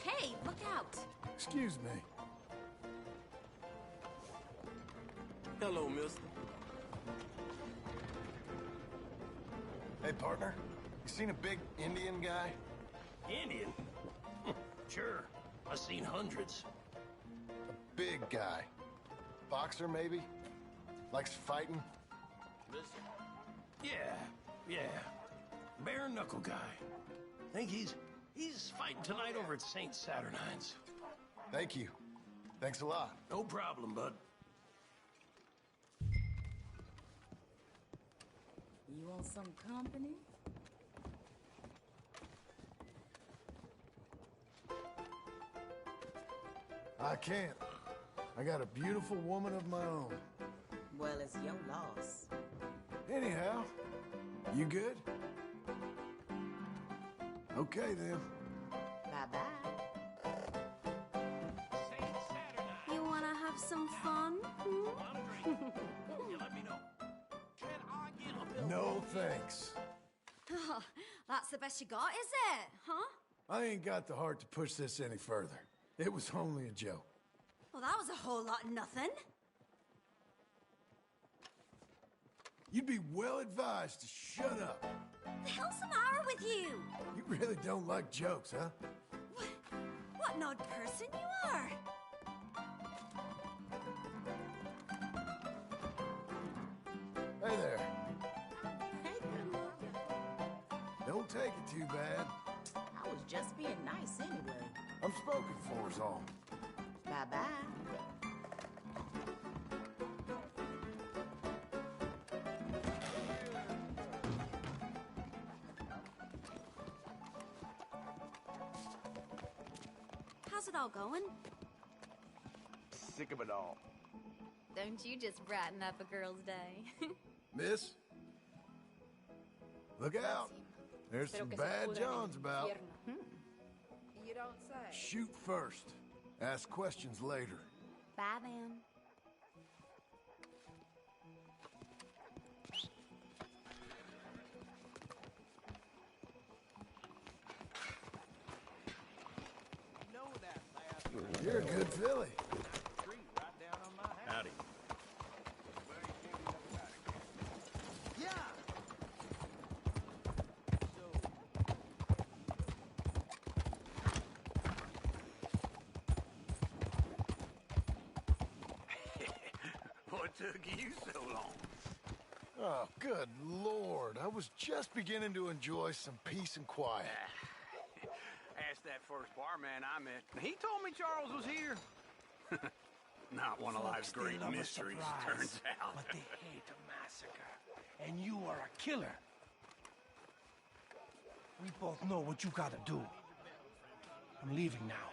Hey, look out! Excuse me. Hello, mister. Hey, partner. You seen a big Indian guy? Indian? Sure. I've seen hundreds. A big guy. Boxer, maybe? Likes fighting? Yeah. Bare knuckle guy. Think he's fighting tonight over at St. Saturnine's. Thank you. Thanks a lot. No problem, bud. You want some company? I can't. I got a beautiful woman of my own. Well, it's your loss. Anyhow, you good? Okay, then. Bye-bye. You wanna have some fun? You let me know. Can I get a bill? No thanks. Oh, that's the best you got, is it? Huh? I ain't got the heart to push this any further. It was only a joke. Well, that was a whole lot of nothing. You'd be well advised to shut up. The hell's the matter with you? You really don't like jokes, huh? What an odd person you are. Hey there. Don't take it too bad. I was just being nice anyway. I'm spoken for is all. Bye-bye. How's it all going? Sick of it all. Don't you just brighten up a girl's day. Miss? Look out. There's some bad Johns about. You don't say. Shoot first. Ask questions later. Bye, then. You're a good filly. Howdy. Yeah. What took you so long? Oh, good Lord. I was just beginning to enjoy some peace and quiet. Asked that first barman I met. He told me Charles was here. Not one of life's great Love a mysteries, surprise, turns out. But they hate a massacre. And you are a killer. We both know what you gotta do. I'm leaving now.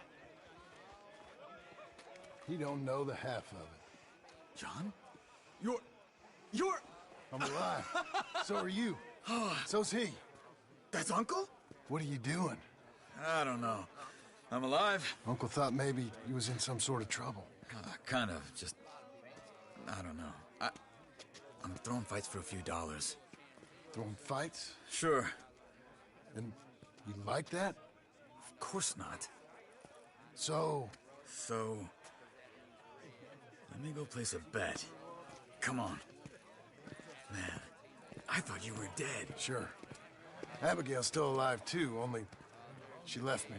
He don't know the half of it. John? You're... I'm alive. So are you. So's he. That's Uncle? What are you doing? I don't know. I'm alive. Uncle thought maybe he was in some sort of trouble. Kind of. Just... I don't know. I'm throwing fights for a few dollars. Throwing fights? Sure. And you like that? Of course not. So, let me go place a bet. Come on. Man, I thought you were dead. Sure. Abigail's still alive too, only she left me.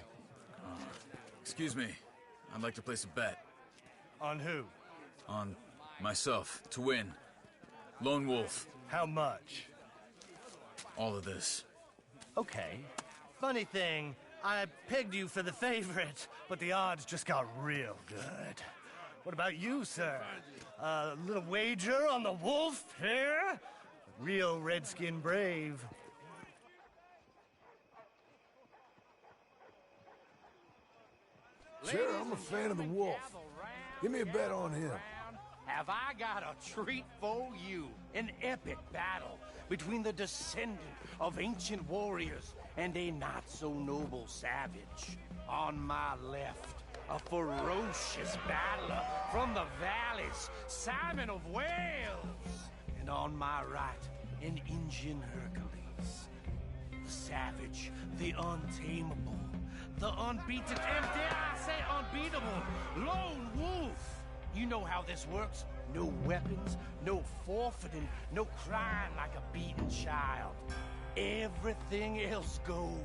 Excuse me. I'd like to place a bet. On who? On myself, to win. Lone Wolf. How much? All of this. Okay. Funny thing, I pegged you for the favorite, but the odds just got real good. What about you, sir? A little wager on the wolf here? Real redskin brave. Sure, I'm a fan of the wolf. Give me a bet on him. Have I got a treat for you? An epic battle between the descendant of ancient warriors and a not-so-noble savage. On my left, a ferocious battler from the valleys, Simon of Wales. And on my right, an Indian Hercules. The savage, the untamable, the unbeaten, and dare I say unbeatable, Lone Wolf. You know how this works. No weapons, no forfeiting, no crying like a beaten child. Everything else goes.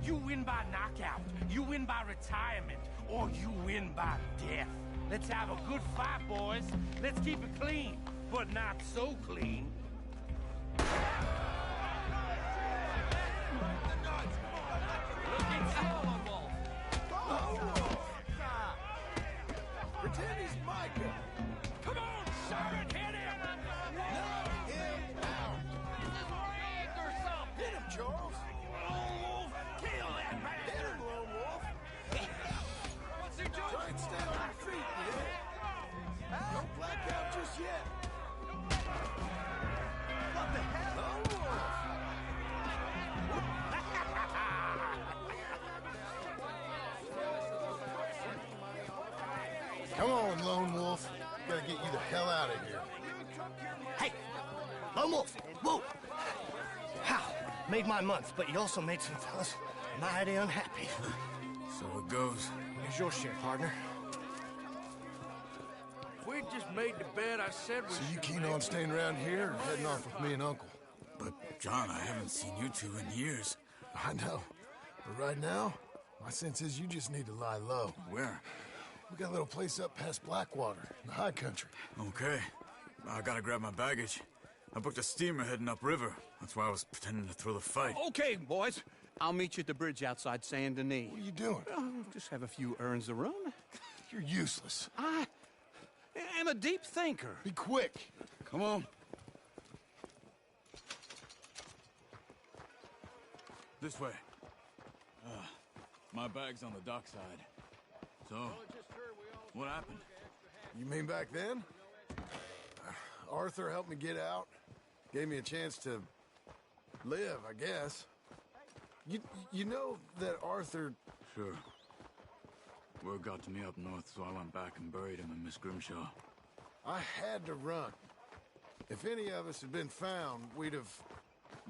You win by knockout, you win by retirement, or you win by death. Let's have a good fight, boys. Let's keep it clean, but not so clean. Pretend he's Micah. Come on, Sergeant, hit him! Knock him out. This is rigged or something! Hit him, Charles. Lone Wolf, kill that bastard! Hit him, Lone Wolf. What's he doing? Try and stand on your feet, man. Don't black out just yet. What the hell? Lone Wolf. Come on, Lone Wolf. Gotta get you the hell out of here. Hey, Lone Wolf, whoa! How? Made my month, but you also made some fellas mighty unhappy. So it goes. Here's your share, partner. If we just made the bed, I said we So you keen on staying around here or heading off with me and Uncle? But, John, I haven't seen you two in years. I know. But right now, my sense is you just need to lie low. Where? We got a little place up past Blackwater, in the high country. Okay. I gotta grab my baggage. I booked a steamer heading upriver. That's why I was pretending to throw the fight. Okay, boys. I'll meet you at the bridge outside Saint Denis. What are you doing? Just have a few errands to run. You're useless. I am a deep thinker. Be quick. Come on. This way. My bag's on the dockside. So, what happened? You mean back then? Arthur helped me get out. Gave me a chance to live, I guess. You know that Arthur... Sure. Word got to me up north, so I went back and buried him in Miss Grimshaw. I had to run. If any of us had been found, we'd have...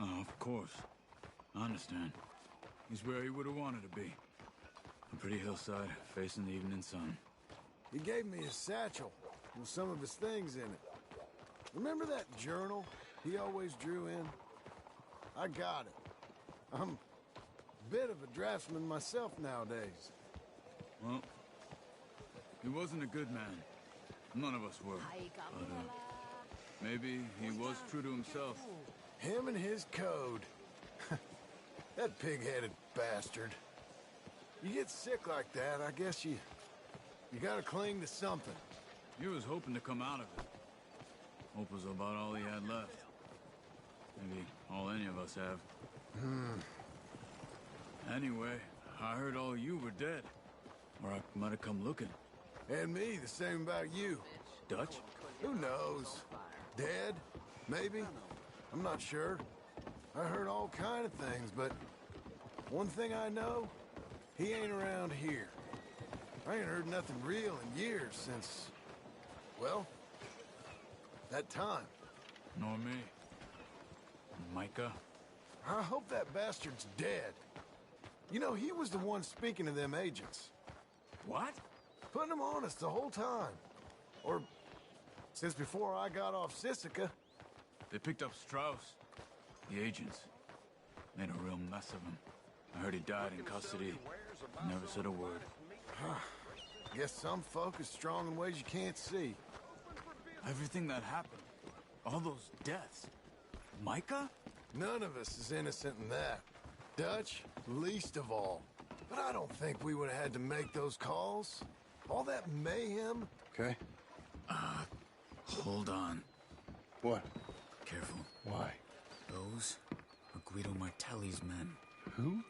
Oh, of course. I understand. He's where he would have wanted to be. A pretty hillside, facing the evening sun. He gave me his satchel with some of his things in it. Remember that journal he always drew in? I got it. I'm a bit of a draftsman myself nowadays. Well, he wasn't a good man. None of us were. But, maybe he was true to himself. Him and his code. That pig-headed bastard. You get sick like that, I guess you You gotta cling to something. He was hoping to come out of it. Hope was about all he had left. Maybe all any of us have. Anyway, I heard all you were dead. Or I might have come looking. And me, the same about you. Dutch? Who knows? Dead? Maybe? I'm not sure. I heard all kind of things, but one thing I know, he ain't around here. I ain't heard nothing real in years since, well, that time. Nor me. Micah? I hope that bastard's dead. You know, he was the one speaking to them agents. What? Putting them on us the whole time. Or since before I got off Sisika. They picked up Strauss. The agents. Made a real mess of him. I heard he died in custody. Never said a word. Guess some folk is strong in ways you can't see. Everything that happened. All those deaths. Micah? None of us is innocent in that. Dutch, least of all. But I don't think we would have had to make those calls. All that mayhem. Okay. Hold on. What? Careful. Why? Those are Guido Martelli's men. Who?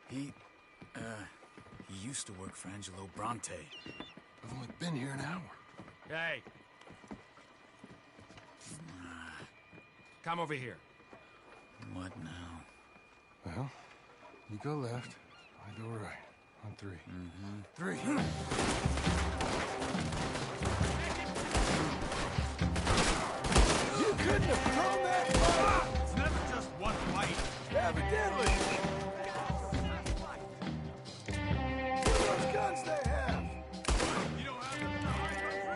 He used to work for Angelo Bronte. I've only been here an hour. Hey. Come over here. What now? Well, you go left, I go right. On three. Three. You couldn't have thrown that fight! It's never just one fight. Evidently! Look at those guns they have! You don't have them in the high country?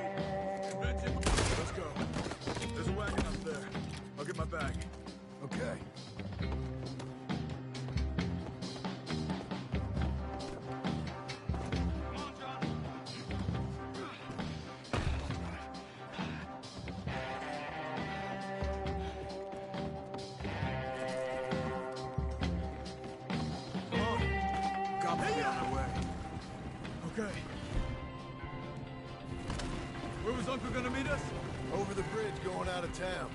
Convince him. Let's go. There's a wagon up there. I'll get my bag. Okay. Okay. Where was Uncle gonna meet us? Over the bridge going out of town.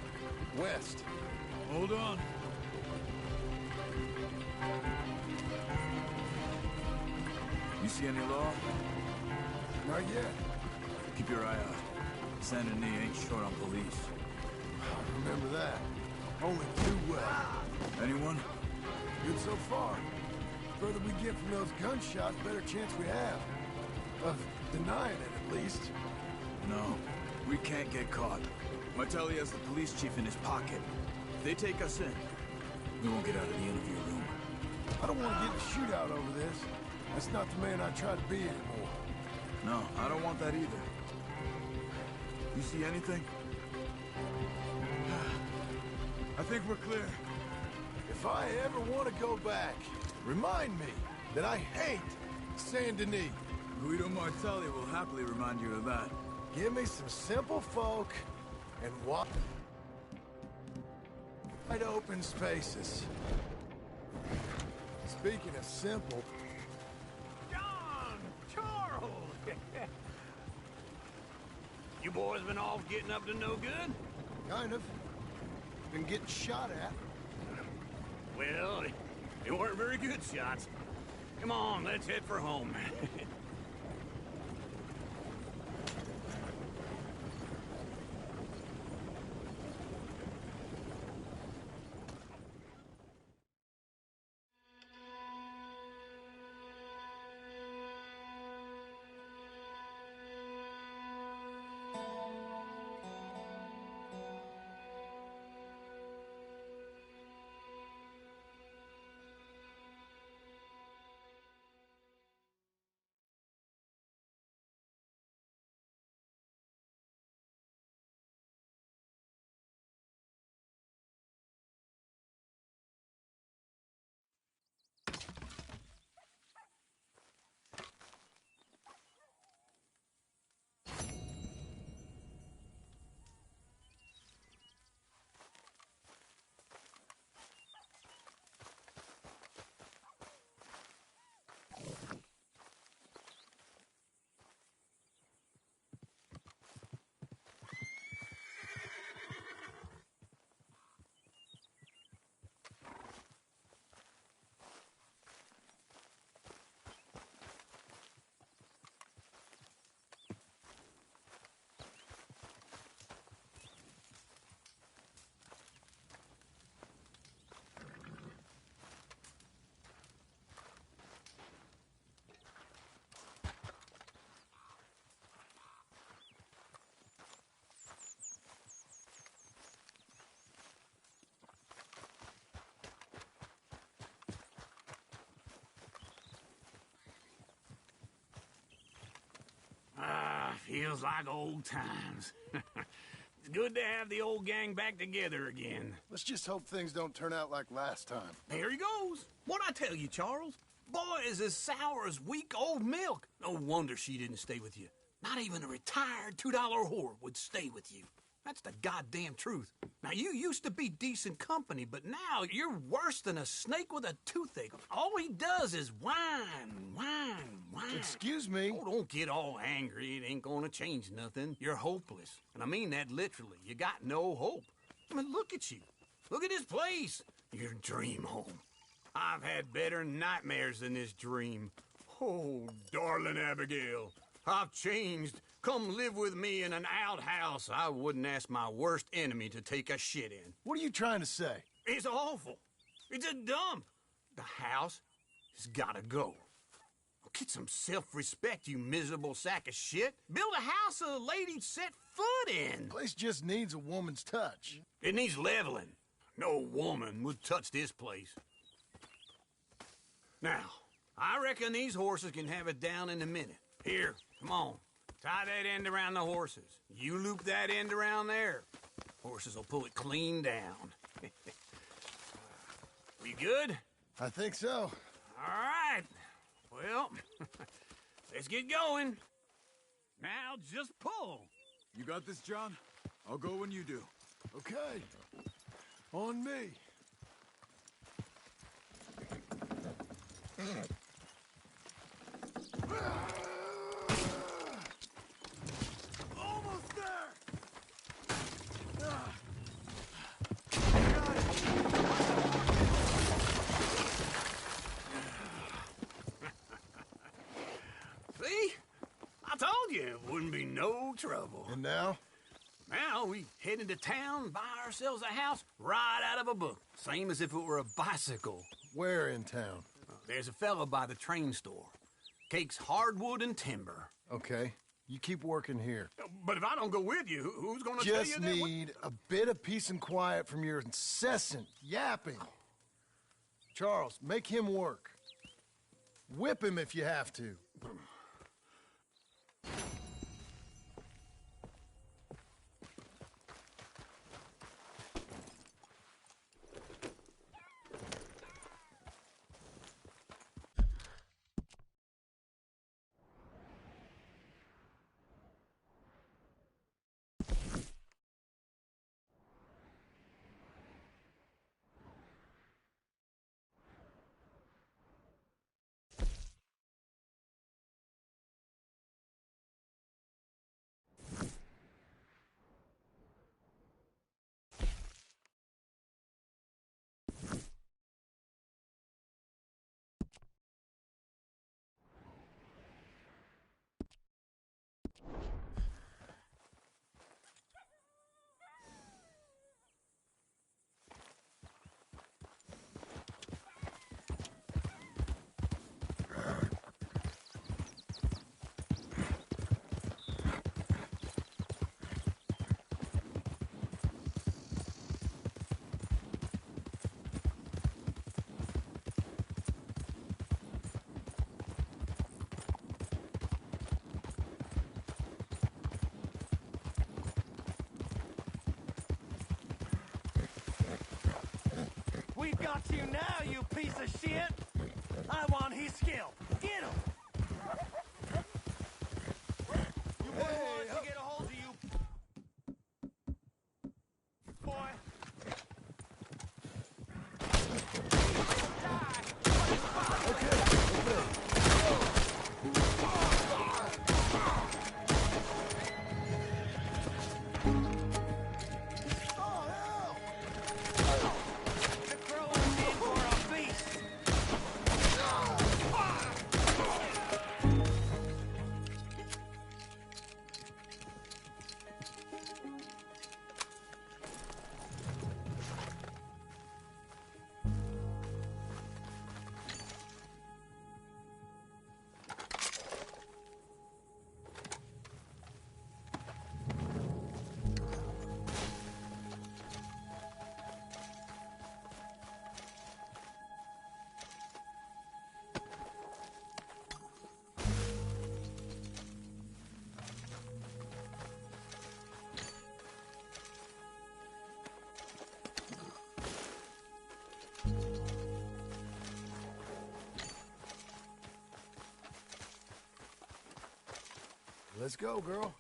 West. Hold on. You see any law? Not yet. Keep your eye out. Saint Denis ain't short on police. Remember that. Only too well. Anyone? Good so far. Further we get from those gunshots, better chance we have. Of denying it, at least. No. We can't get caught. Martelli has the police chief in his pocket. If they take us in, we won't get out of the interview room. I don't want to get in a shootout over this. That's not the man I try to be anymore. No, I don't want that either. You see anything? I think we're clear. If I ever want to go back, remind me that I hate Saint Denis. Guido Martelli will happily remind you of that. Give me some simple folk and wide open spaces. Speaking of simple... John! Charles! You boys been off getting up to no good? Kind of. Been getting shot at. Well, they weren't very good shots. Come on, let's head for home. Feels like old times. It's good to have the old gang back together again. Let's just hope things don't turn out like last time. There he goes. What'd I tell you, Charles? Boy is as sour as week-old milk. No wonder she didn't stay with you. Not even a retired $2 whore would stay with you. That's the goddamn truth. Now, you used to be decent company, but now you're worse than a snake with a toothache. All he does is whine. Excuse me? Oh, don't get all angry. It ain't gonna change nothing. You're hopeless. And I mean that literally. You got no hope. I mean, look at you. Look at this place. Your dream home. I've had better nightmares than this dream. Oh, darling Abigail, I've changed. Come live with me in an outhouse I wouldn't ask my worst enemy to take a shit in. What are you trying to say? It's awful. It's a dump. The house has gotta go. Get some self-respect, you miserable sack of shit. Build a house a lady'd set foot in. The place just needs a woman's touch. It needs leveling. No woman would touch this place. Now, I reckon these horses can have it down in a minute. Here, come on. Tie that end around the horses. You loop that end around there. Horses will pull it clean down. We good? I think so. All right. Well, let's get going. Now just pull. You got this, John? I'll go when you do. Okay. On me. Almost there! See? I told you it wouldn't be no trouble. And now? Now we head into town, buy ourselves a house right out of a book. Same as if it were a bicycle. Where in town? There's a fella by the train store. Cakes hardwood and timber. Okay. You keep working here. But if I don't go with you, who's gonna tell you Just that? need a bit of peace and quiet from your incessant yapping. Charles, make him work. Whip him if you have to. We've got you now, you piece of shit! I want his scalp. Get him! You wouldn't want us to get a hold of you, boy. Let's go, girl.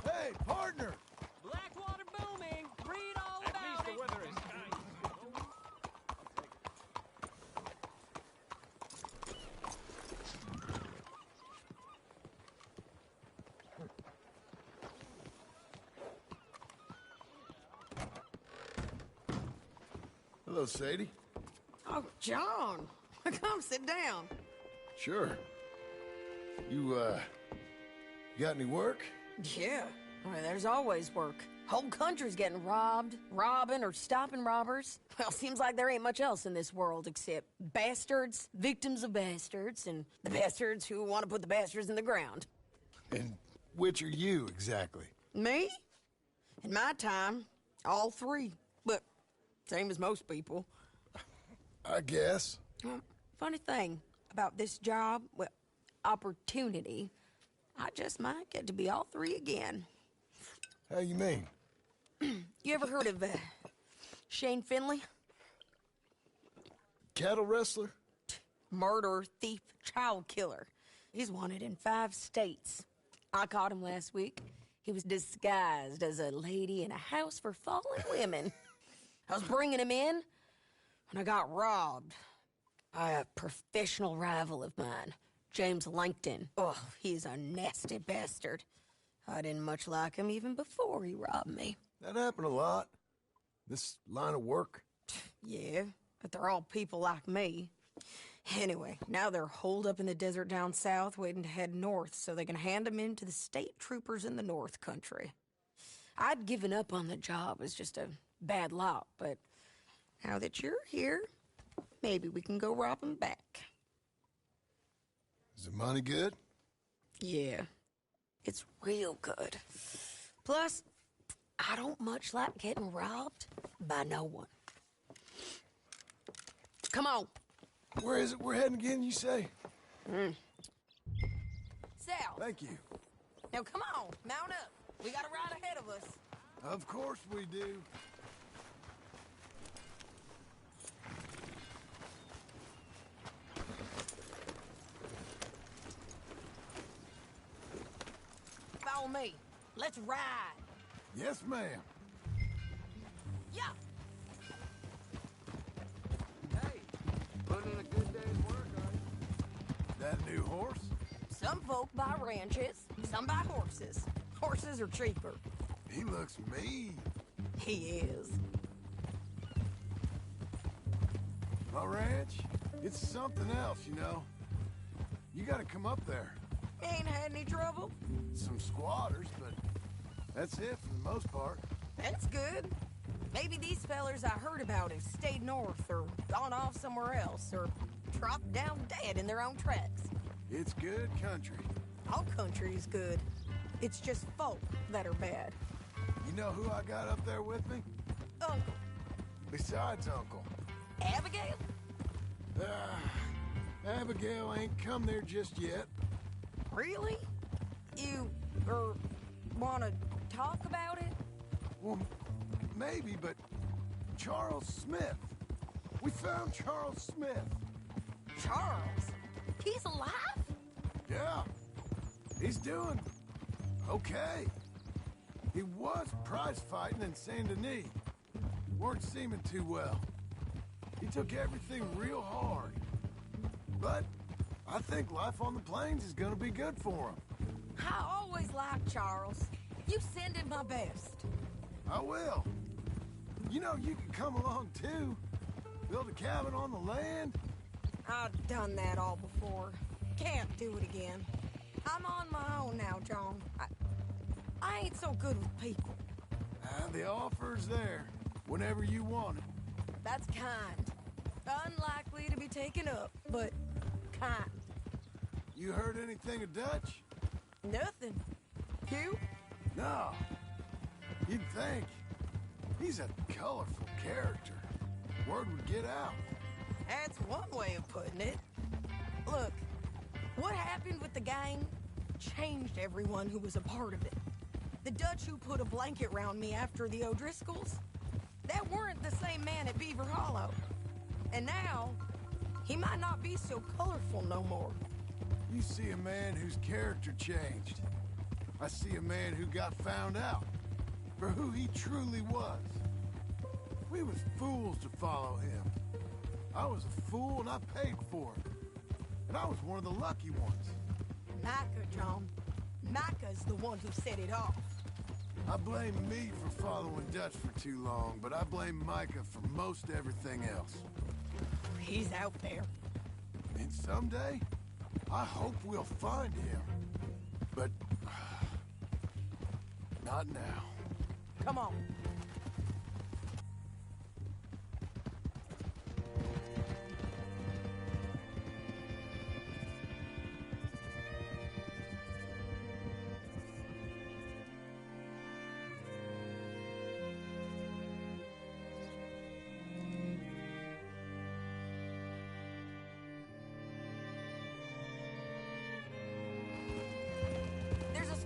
Hey, partner! Blackwater booming. Read all about it. At least the weather is nice. Hello, Sadie. Oh, John. Come sit down. Sure. You got any work? Yeah. Well, there's always work. Whole country's getting robbed, robbing, or stopping robbers. Well, seems like there ain't much else in this world except bastards, victims of bastards, and the bastards who want to put the bastards in the ground. And which are you, exactly? Me? In my time, all three. But same as most people. I guess. Funny thing about this job, well, opportunity, I just might get to be all three again. How you mean? You ever heard of Shane Finley? Cattle wrestler? Murderer, thief, child killer. He's wanted in 5 states. I caught him last week. He was disguised as a lady in a house for fallen women. I was bringing him in when I got robbed by a professional rival of mine, James Langton. Oh, he's a nasty bastard. I didn't much like him even before he robbed me. That happened a lot. This line of work. Yeah, but they're all people like me. Anyway, now they're holed up in the desert down south waiting to head north so they can hand them in to the state troopers in the north country. I'd given up on the job as just a bad lot, but now that you're here, maybe we can go rob them back. Is the money good? Yeah, it's real good. Plus, I don't much like getting robbed by no one. Come on. Where is it we're heading again, you say? South. Thank you. Now come on, mount up. We got a ride ahead of us. Of course we do. Follow me. Let's ride. Yes, ma'am. Yeah. Hey, putting in a good day's work, are you? That new horse? Some folk buy ranches, some buy horses. Horses are cheaper. He looks mean. He is. My ranch, it's something else, you know. You gotta come up there. Ain't had any trouble? Some squatters, but that's it for the most part. That's good. Maybe these fellers I heard about have stayed north or gone off somewhere else or dropped down dead in their own tracks. It's good country. All country is good. It's just folk that are bad. You know who I got up there with me? Uncle. Besides Uncle. Abigail? Abigail ain't come there just yet. Really? You, want to talk about it? Well, maybe, but Charles Smith. We found Charles Smith. Charles? He's alive? Yeah. He's doing okay. He was prize fighting in Saint Denis. Weren't seeming too well. He took everything real hard. But I think life on the plains is gonna be good for him. I always liked Charles. You send him my best. I will. You know, you can come along too. Build a cabin on the land. I've done that all before. Can't do it again. I'm on my own now, John. I ain't so good with people. The offer's there, whenever you want it. That's kind. Unlikely to be taken up, but kind. You heard anything of Dutch? Nothing. You? No. You'd think. He's a colorful character. Word would get out. That's one way of putting it. Look, what happened with the gang changed everyone who was a part of it. The Dutch who put a blanket round me after the O'Driscolls, that weren't the same man at Beaver Hollow. And now, he might not be so colorful no more. You see a man whose character changed. I see a man who got found out for who he truly was. We was fools to follow him. I was a fool and I paid for it. And I was one of the lucky ones. Micah, John. Micah's the one who set it off. I blame me for following Dutch for too long, but I blame Micah for most everything else. He's out there. And someday, I hope we'll find him. But not now. Come on.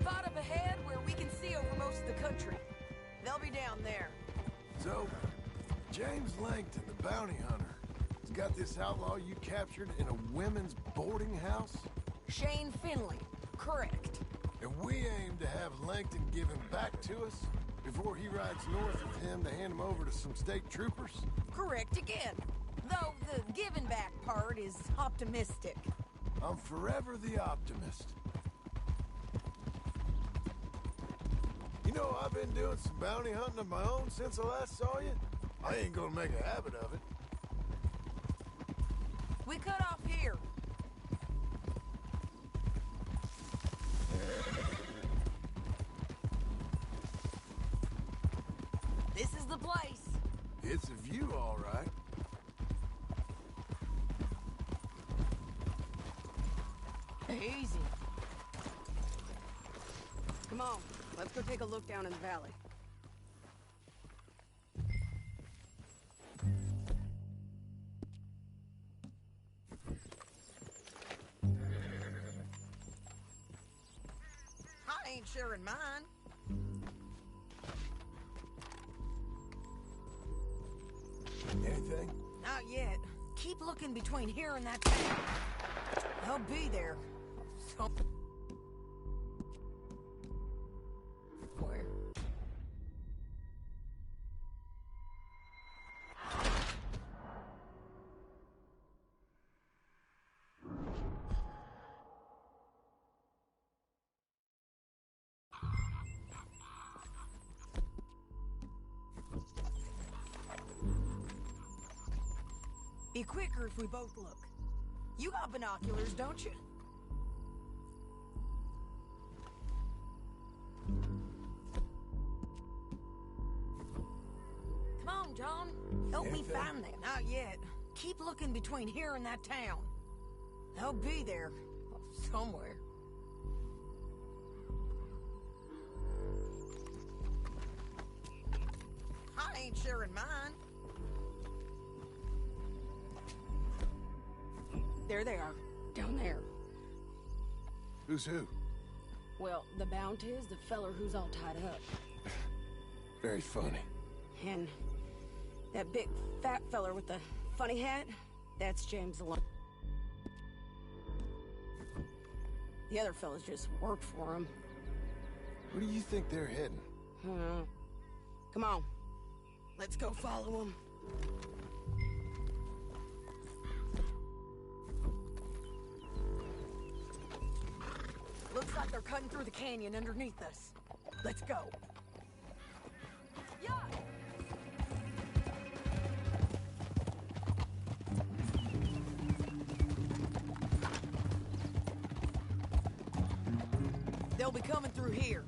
Spot up ahead where we can see over most of the country. They'll be down there. So, James Langton, the bounty hunter, has got this outlaw you captured in a women's boarding house? Shane Finley, correct. And we aim to have Langton give him back to us before he rides north with him to hand him over to some state troopers? Correct again. Though the giving back part is optimistic. I'm forever the optimist. You know, I've been doing some bounty hunting of my own since I last saw you. I ain't gonna make a habit of it. We cut off here. This is the place. It's a view, all right. Easy. Come on. Let's go take a look down in the valley. I ain't sharing mine. Anything? Not yet. Keep looking between here and that town. They'll be there. So where? Be quicker if we both look. You got binoculars, don't you? Come on, John. Help me find them. Not yet. Keep looking between here and that town. They'll be there. Somewhere. I ain't sharing mine. There they are. Down there. Who's who? Well, the Bounty is the feller who's all tied up. Very funny. And that big fat feller with the funny hat, that's James alone. The other fellas just work for him. Where do you think they're heading? Come on. Let's go follow them. Looks like they're cutting through the canyon underneath us. Let's go. Yeah. they'll be coming through here.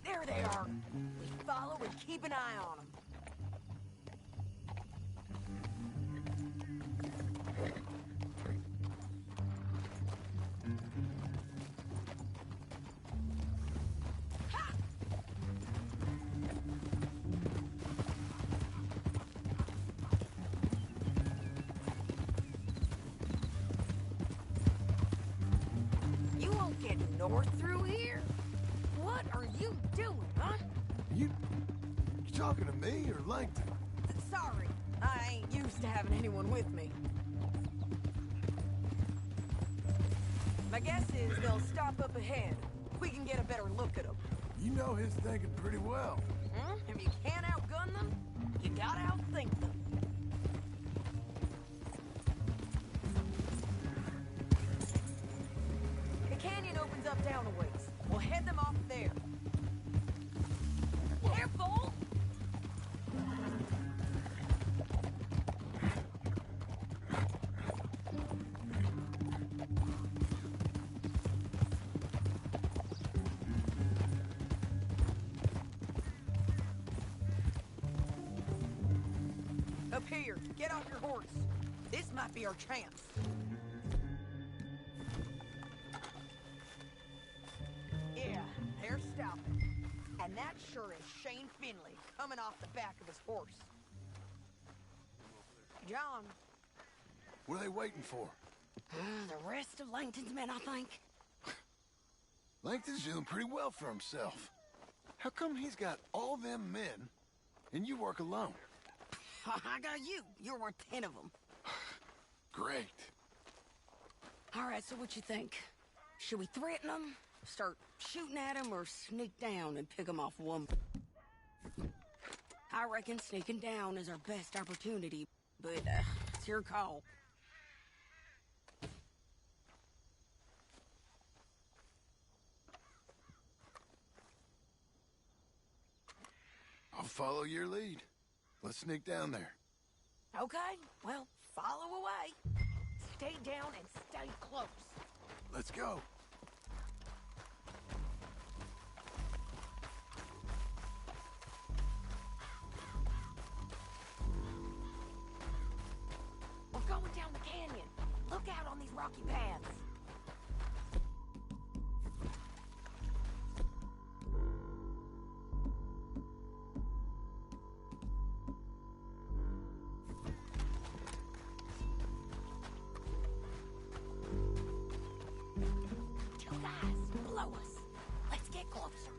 There they are. We follow and keep an eye on them. You won't get north through here? What are you doing, huh? You talking to me or Langton? Sorry, I ain't used to having anyone with me. My guess is they'll stop up ahead. We can get a better look at them. You know his thinking pretty well. If you can't outgun them, you gotta outthink them. The canyon opens up down a ways. We'll head them off there. Careful! Up here, get off your horse. This might be our chance. Yeah, they're stopping. And that sure is Shane Finley coming off the back of his horse. John. What are they waiting for? The rest of Langton's men, I think. Langton's doing pretty well for himself. How come he's got all them men and you work alone? I got you. You're worth 10 of them. Great. All right, so what you think? Should we threaten them, start shooting at them, or sneak down and pick them off one? I reckon sneaking down is our best opportunity, but it's your call. I'll follow your lead. Let's sneak down there. Okay, well, follow away. Stay down and stay close. Let's go. We're going down the canyon. Look out on these rocky paths. Two guys below us. Let's get closer.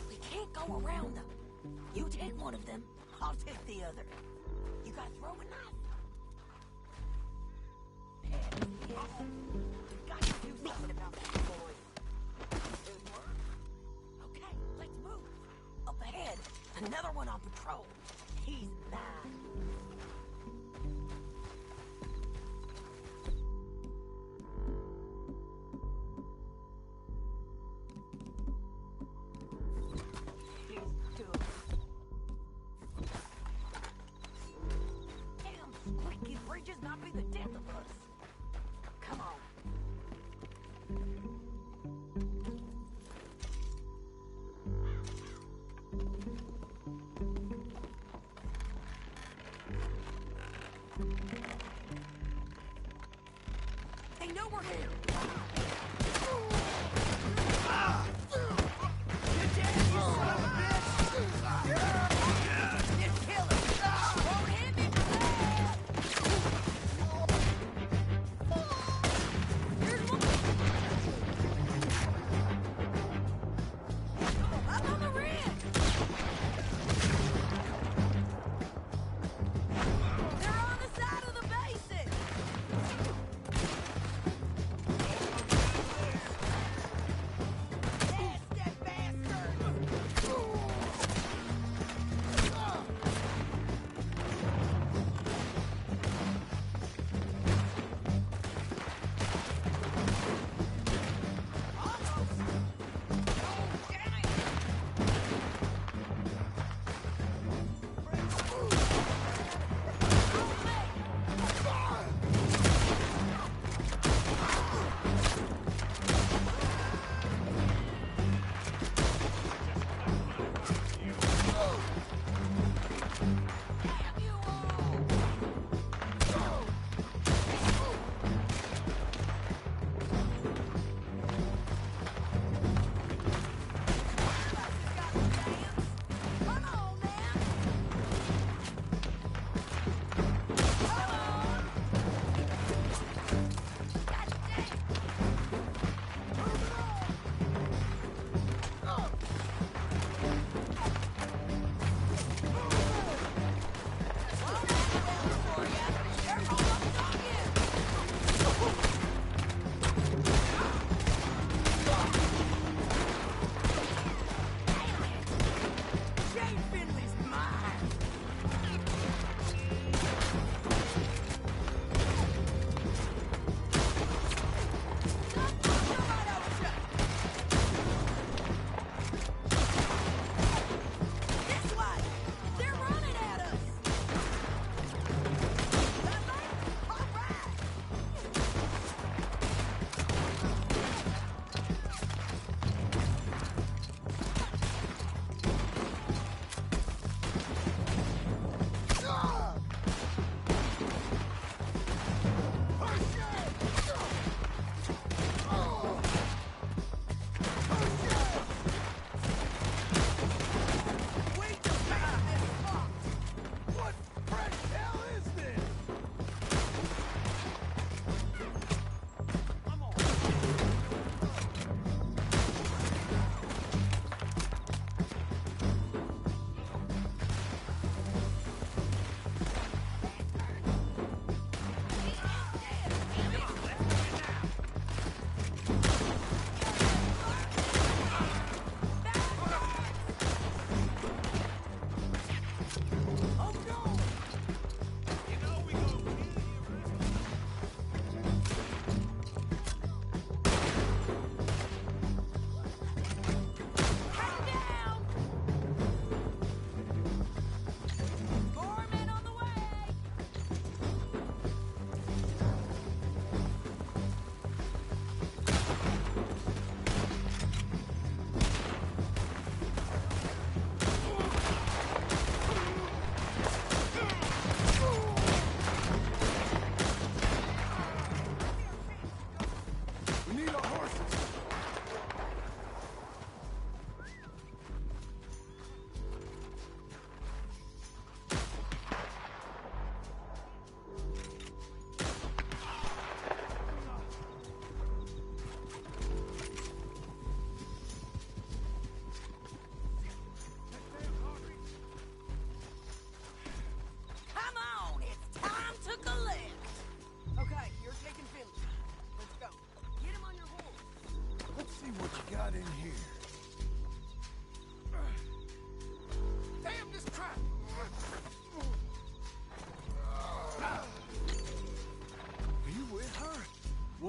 We can't go around them. You take one of them, I'll take the other. You got a throwing knife? We got to do something about that, boys. Good work. Okay, let's move. Up ahead, another one on patrol. He's mine. Damn, squeaky bridges not be the death of us. Come on.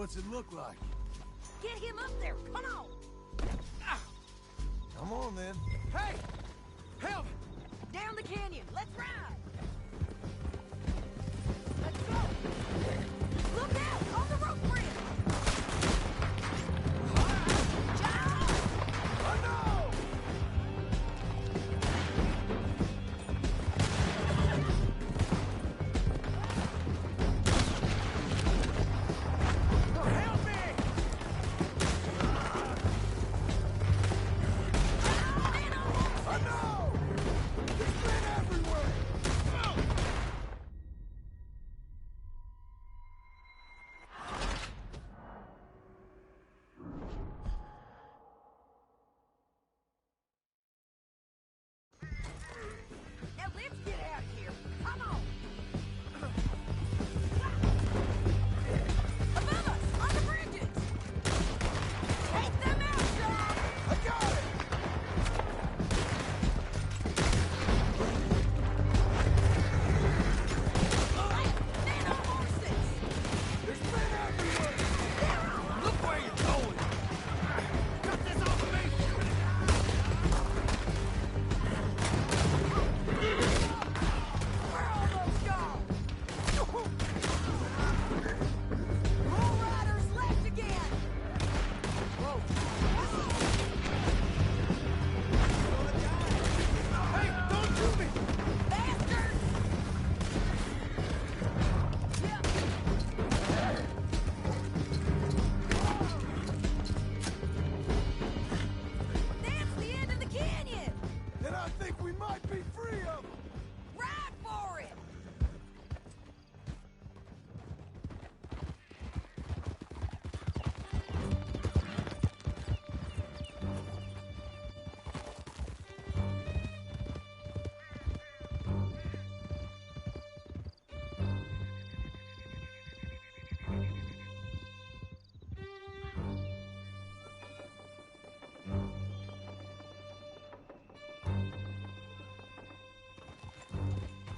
What's it look like? Get him up there, come on! Come on, then. Hey! Help! Down the canyon, let's ride! Let's go! Look out! On the rope bridge! John! Oh, no! Help me! Oh, no! There's men everywhere! Now let's get out of here. Come on. Above us, on the bridges. Take them out, John. I got it! Man on horses. There's men everywhere! Look where you're going! Cut this off of me! We're almost gone. More riders left again. Whoa. Hey, don't shoot me! Bastards! Yep. That's the end of the canyon. Then I think we might be free of them! Ride for it.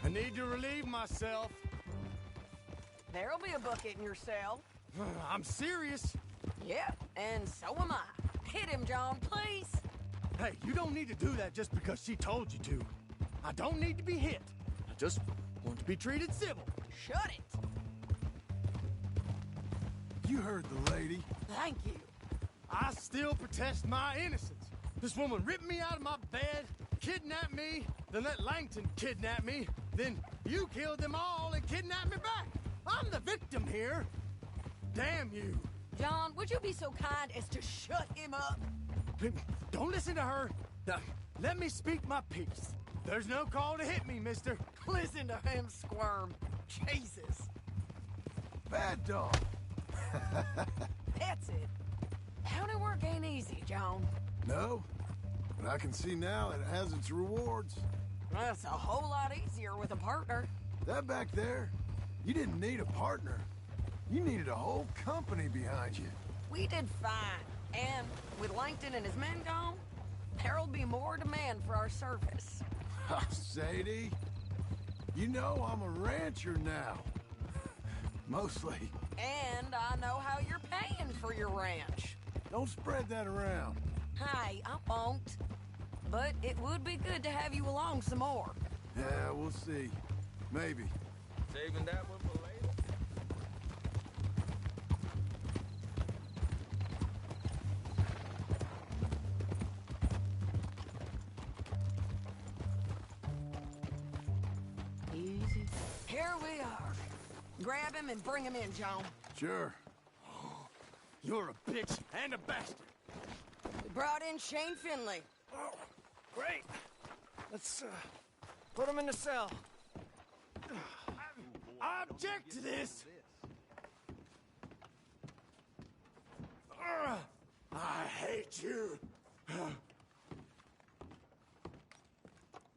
I need to relieve myself. There'll be a bucket in your cell. I'm serious. Yep, and so am I. Hit him, John, please. Hey, you don't need to do that just because she told you to. I don't need to be hit. I just want to be treated civil. Shut it. You heard the lady. Thank you. I still protest my innocence. This woman ripped me out of my bed, kidnapped me, then let Langton kidnap me, then you killed them all and kidnapped me back. I'm the victim here. Damn you. John, would you be so kind as to shut him up? Don't listen to her. Now, let me speak my piece. There's no call to hit me, mister. Listen to him squirm. Jesus. Bad dog. That's it. County work ain't easy, John. No, but I can see now it has its rewards. That's a whole lot easier with a partner. That back there, you didn't need a partner. You needed a whole company behind you. We did fine. And with Langton and his men gone, there'll be more demand for our service. Sadie, you know I'm a rancher now. Mostly. And I know how you're paying for your ranch. Don't spread that around. Hey, I won't. But it would be good to have you along some more. Yeah, we'll see. Maybe. Saving that one for later. Easy. Here we are. Grab him and bring him in, John. Sure. You're a bitch and a bastard. We brought in Shane Finley. Oh, great. Let's put him in the cell. I object to this. I hate you.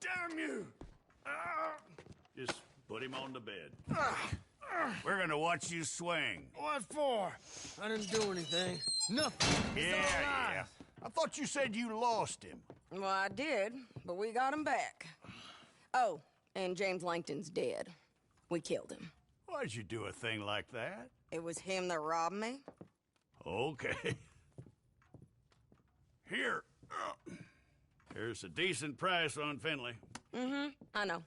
Damn you. Just put him on the bed. We're gonna watch you swing. What for? I didn't do anything. Nothing. He's alive. I thought you said you lost him. Well, I did, but we got him back. Oh, and James Langton's dead. We killed him. Why'd you do a thing like that? It was him that robbed me. Okay. Here. Here's a decent price on Finley. Mm-hmm, I know.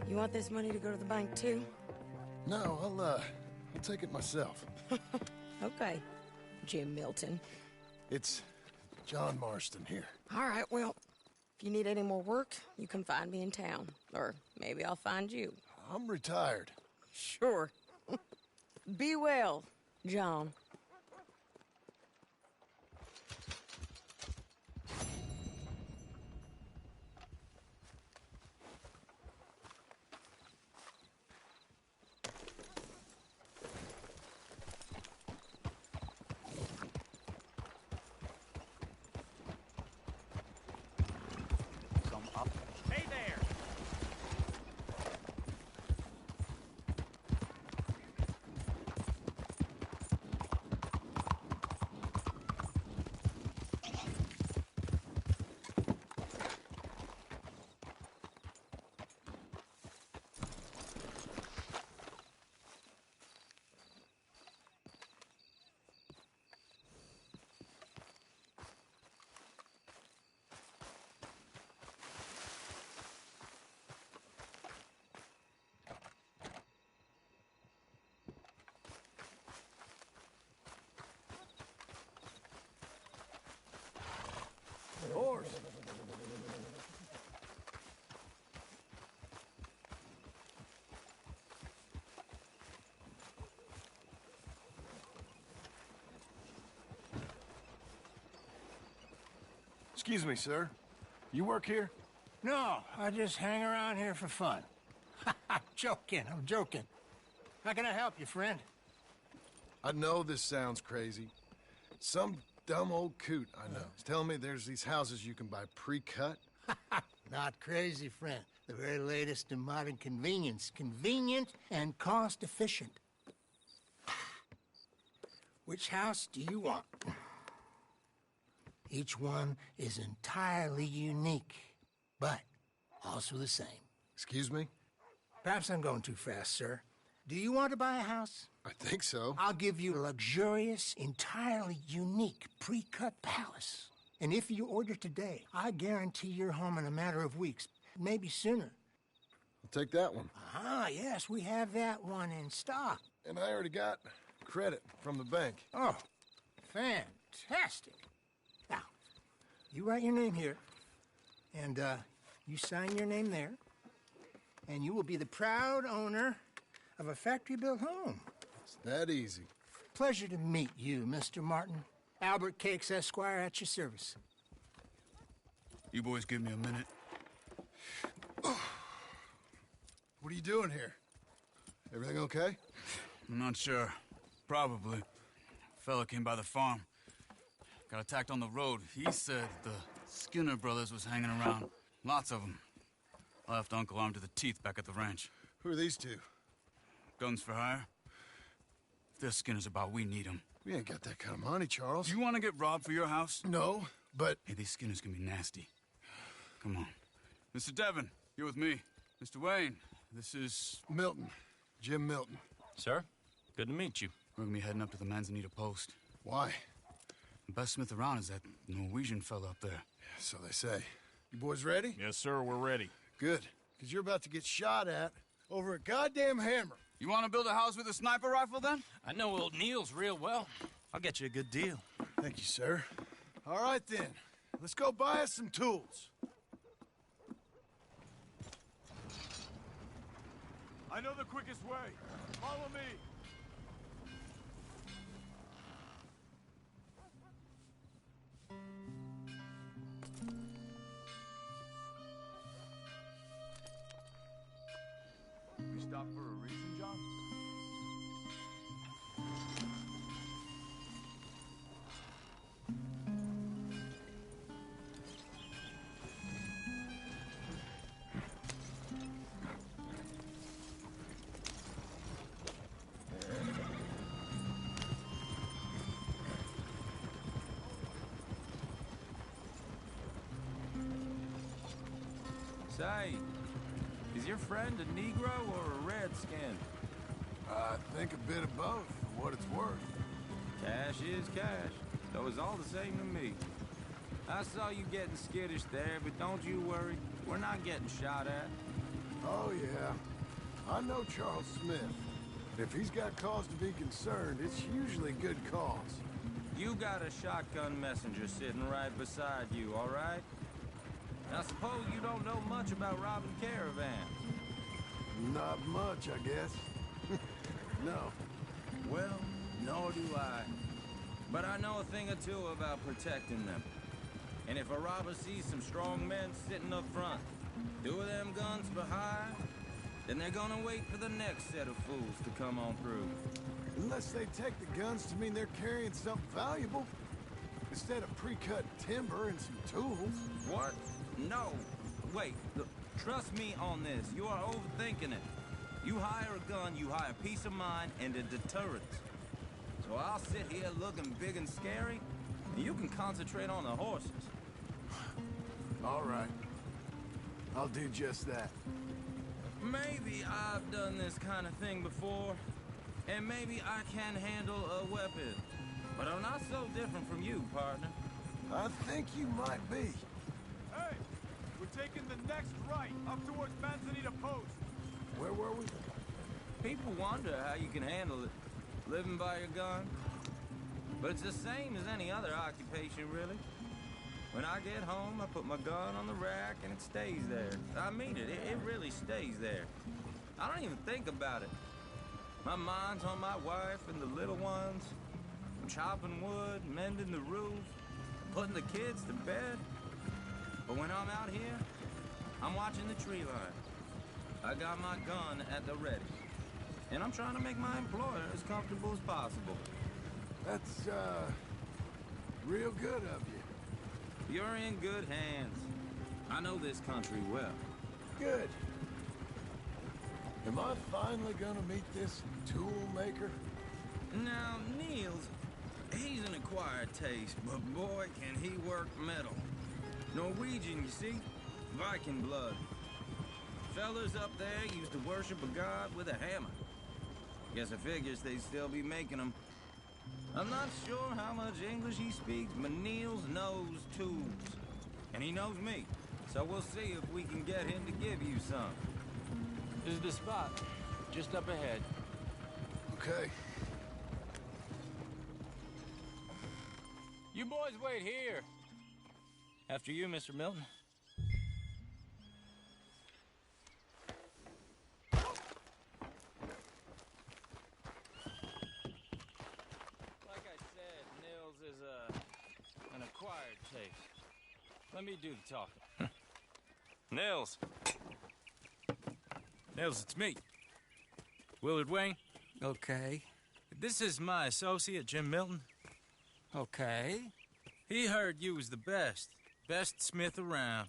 You want this money to go to the bank, too? No, I'll take it myself. Okay, Jim Milton. It's John Marston here. All right, well, if you need any more work, you can find me in town. Or maybe I'll find you. I'm retired. Sure. Be well, John. Hey there! Horse. Excuse me, sir. You work here? No, I just hang around here for fun. I'm joking. How can I help you, friend? I know this sounds crazy. Some dumb old coot I know is telling me there's these houses you can buy pre-cut. Not crazy, friend. The very latest in modern convenience. Convenient and cost-efficient. Which house do you want? Each one is entirely unique, but also the same. Excuse me? Perhaps I'm going too fast, sir. Do you want to buy a house? I think so. I'll give you a luxurious, entirely unique pre-cut palace. And if you order today, I guarantee you're home in a matter of weeks, maybe sooner. I'll take that one. Ah, yes, we have that one in stock. And I already got credit from the bank. Oh, fantastic. Now, you write your name here, and you sign your name there, and you will be the proud owner of a factory-built home. It's that easy. Pleasure to meet you, Mr. Martin. Albert Cakes, Esquire, at your service. You boys give me a minute. What are you doing here? Everything okay? I'm not sure. Probably. Fella came by the farm. Got attacked on the road. He said the Skinner brothers was hanging around. Lots of them. I left Uncle armed to the teeth back at the ranch. Who are these two? Guns for hire. If they're Skinner's about, we need them. We ain't got that kind of money, Charles. You want to get robbed for your house? No, but... Hey, these Skinners can be nasty. Come on. Mr. Devon, you're with me. Mr. Wayne, this is... Milton. Jim Milton. Sir, good to meet you. We're gonna be heading up to the Manzanita post. Why? The best smith around is that Norwegian fella up there. Yeah, so they say. You boys ready? Yes, sir, we're ready. Good, because you're about to get shot at over a goddamn hammer. You want to build a house with a sniper rifle, then? I know old Neil's real well. I'll get you a good deal. Thank you, sir. All right, then. Let's go buy us some tools. I know the quickest way. Follow me. We stopped for a reason, John? Say, Is your friend a Negro or a Redskin? I think a bit of both, for what it's worth. Cash is cash, so it's all the same to me. I saw you getting skittish there, but don't you worry. We're not getting shot at. Oh, yeah. I know Charles Smith. If he's got cause to be concerned, it's usually good cause. You got a shotgun messenger sitting right beside you, all right? I suppose you don't know much about robbing caravans. Not much, I guess. No. Well, nor do I. But I know a thing or two about protecting them. And if a robber sees some strong men sitting up front, 2 of them guns behind, then they're gonna wait for the next set of fools to come on through. Unless they take the guns to mean they're carrying something valuable. Instead of pre-cut timber and some tools. What? No. Wait, look, trust me on this. You are overthinking it. You hire a gun, you hire peace of mind and a deterrent. So I'll sit here looking big and scary, and you can concentrate on the horses. All right. I'll do just that. Maybe I've done this kind of thing before, and maybe I can handle a weapon. But I'm not so different from you, partner. I think you might be. Hey! We're taking the next right, up towards Manzanita Post. Where were we? People wonder how you can handle it, living by your gun. But it's the same as any other occupation, really. When I get home, I put my gun on the rack and it stays there. I mean it, it really stays there. I don't even think about it. My mind's on my wife and the little ones. I'm chopping wood, mending the roof, putting the kids to bed. But when I'm out here, I'm watching the tree line. I got my gun at the ready. And I'm trying to make my employer as comfortable as possible. That's, real good of you. You're in good hands. I know this country well. Good. Am I finally gonna meet this tool maker? Now, Niels, he's an acquired taste, but boy, can he work metal. Norwegian, you see? Viking blood. Fellas up there used to worship a god with a hammer. Guess I figures they'd still be making them. I'm not sure how much English he speaks, but Niels knows tools. And he knows me. So we'll see if we can get him to give you some. This is the spot. Just up ahead. Okay. You boys wait here. After you, Mr. Milton. Let me do the talking. Nils. Nils, it's me. Willard Wayne. Okay. This is my associate, Jim Milton. Okay. He heard you was the best. Best smith around.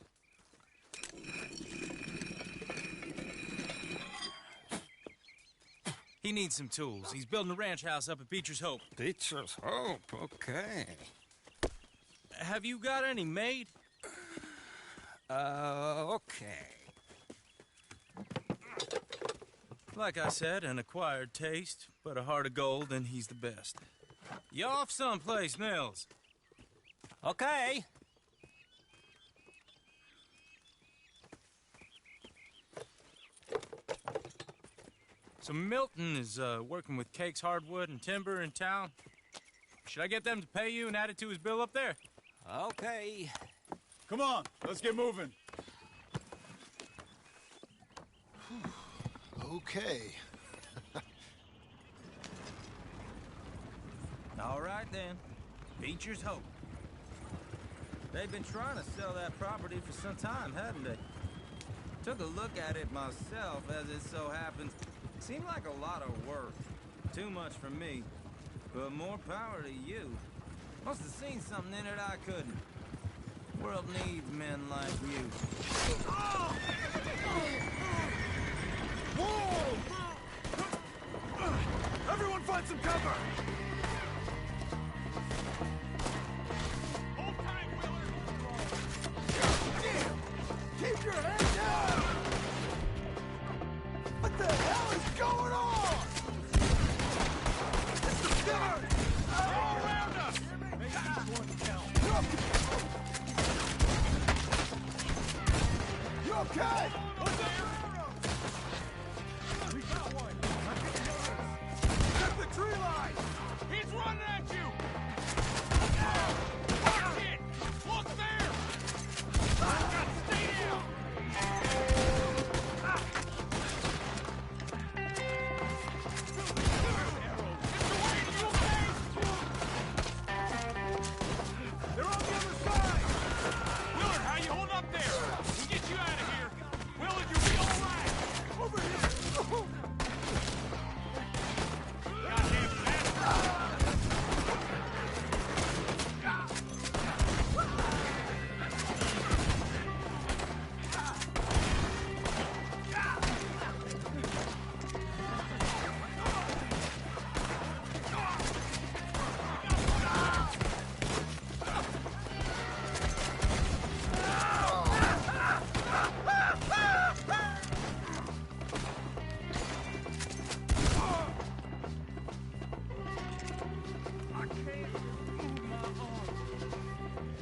He needs some tools. He's building a ranch house up at Beecher's Hope. Beecher's Hope, okay. Have you got any made? Okay. Like I said, an acquired taste, but a heart of gold, and he's the best. You off someplace, Nils? Okay. So Milton is working with Cake's Hardwood and Timber in town. Should I get them to pay you and add it to his bill up there? Okay. Come on, let's get moving. Okay. All right, then. Beecher's Hope. They've been trying to sell that property for some time, hadn't they? Took a look at it myself, as it so happens. Seemed like a lot of work. Too much for me. But more power to you. Must have seen something in it I couldn't. World needs men like you. Whoa! Everyone find some cover! Hold tight, Willard! Damn! Keep your head down! okay? We got one. I'm getting yours. Get the tree line. He's running at you! Watch it! Look there! Stay down! They're on the other side. Willard, how you holding up there? We'll get you out of here. Willard, you'll be all right. Over here. Goddamn bastard!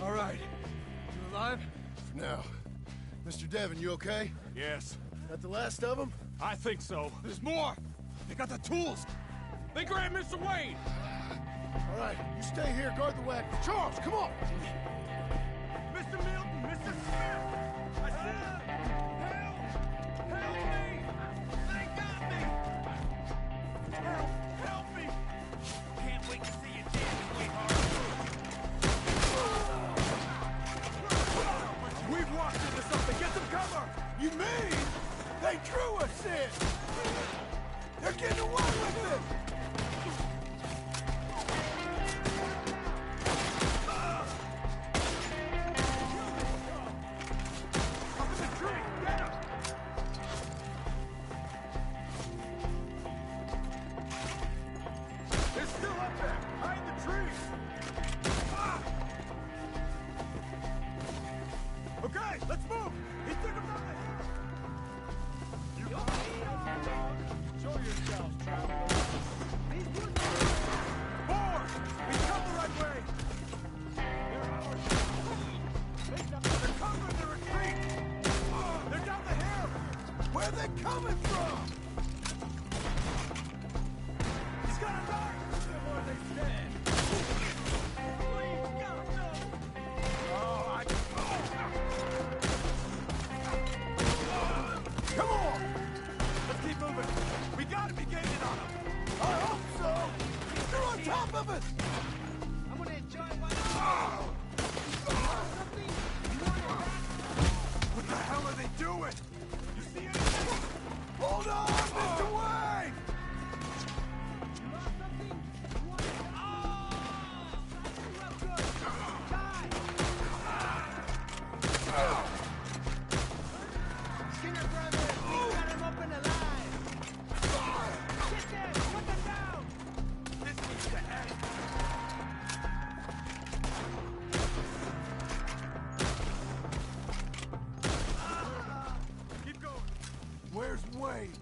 All right. You alive? For now. Mr. Devon, you okay? Yes. Got the last of them? I think so. There's more! They got the tools! They grabbed Mr. Wayne! All right, you stay here, guard the wagon. Charles, come on! Mr. Milton, Mr. Smith! I said, help! Help me! They got me! Help me! Can't wait to see you dead, sweetheart. We've walked into something. Get some cover! You mean they drew us in? They're getting away with it! Up in the tree! Get him! They're still up there! Behind the trees! Ah! Okay, let's move! He took him out! You show yourselves, travelers! Forward! We come the right way! They're ours! They're covering the retreat! They're down the hill! Where are they coming from? He's got a knife! The more they stand! Please, God, no! Come on! Let's keep moving! We gotta be gaining on them! I hope so! They're on top of us! I'm gonna enjoy what What the hell are they doing? You see anything? Hold on, Mr. Wayne! Skinner brothers, we got him up and alive! Get them! Put them down! This needs to end! Keep going! Where's Wayne?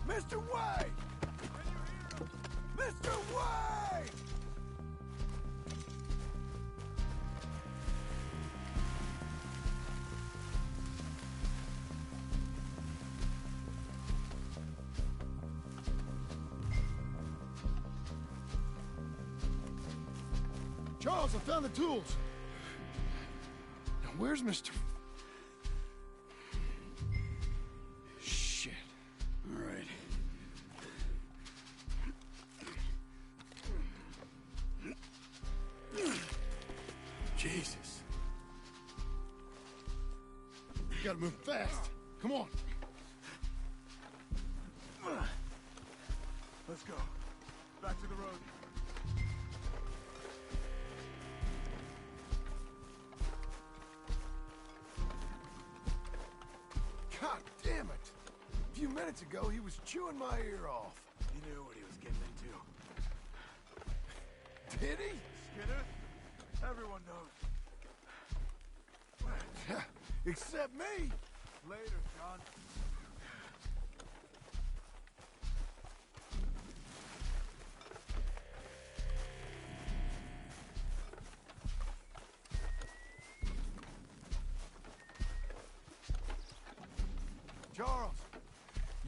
Mr. Wayne! Mr. Wayne! Charles, I found the tools. Now, where's Mr. Shit. All right. Jesus. You gotta move fast. Come on. Let's go. Back to the road. God damn it. A few minutes ago, he was chewing my ear off. He knew what he was getting into. Did he? Skinner? Everyone knows. Except me. Later, John.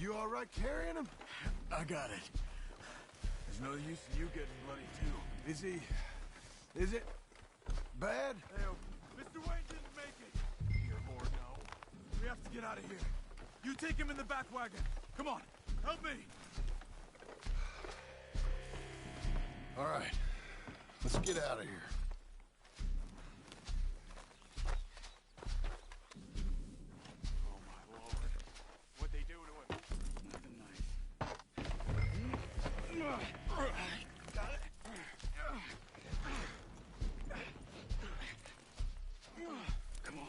You all right carrying him? I got it. There's no use in you getting bloody, too. Is it bad? Hey, Mr. Wayne didn't make it. Dear Lord, no. We have to get out of here. You take him in the back wagon. Come on, help me. All right, let's get out of here. Oh, my Lord. What'd they do to him? Nothing nice. Got it. Come on,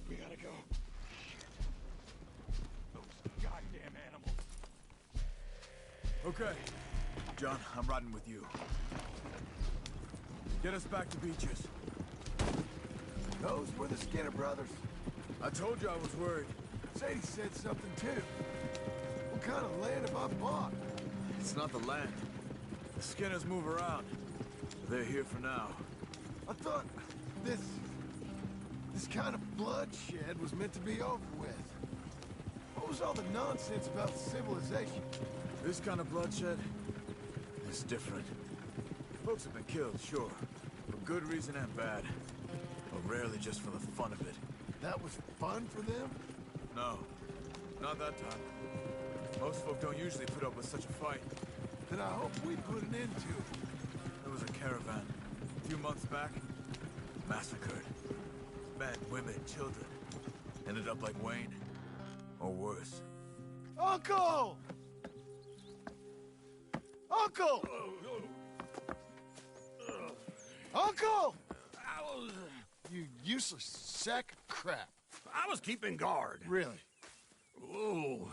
we gotta go. Those goddamn animals. Okay, John, I'm riding with you. Get us back to Beaches. Those were the Skinner brothers. I told you I was worried. Sadie said something too. What kind of land have I bought? It's not the land. The Skinners move around. They're here for now. I thought this kind of bloodshed was meant to be over with. What was all the nonsense about civilization? This kind of bloodshed is different. Folks have been killed, sure. For good reason and bad. But rarely just for the fun of it. That was fun for them? No. Not that time. Most folk don't usually put up with such a fight. Then I hope we put an end to it. There was a caravan. A few months back. Massacred. Men, women, children. Ended up like Wayne. Or worse. Uncle! Uncle! Uncle! You useless sack of crap. I was keeping guard. Really? Whoa.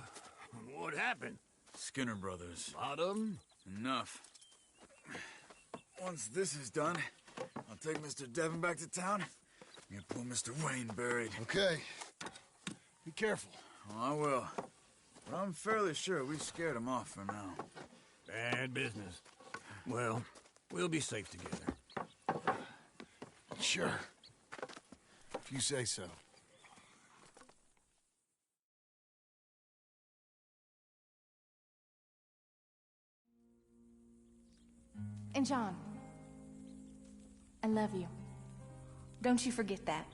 What happened? Skinner brothers. A lot of them? Enough. Once this is done, I'll take Mr. Devon back to town. Get poor Mr. Wayne buried. Okay. Be careful. Oh, I will. But I'm fairly sure we scared him off for now. Bad business. Well, we'll be safe together. Sure. If you say so. And John, I love you. Don't you forget that.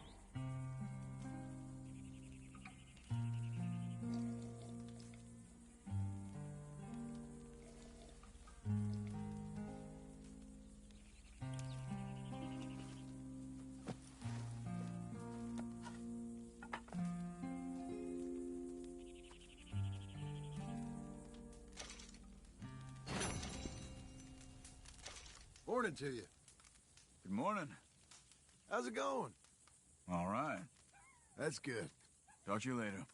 Morning to you. Good morning. How's it going? All right. That's good. Talk to you later.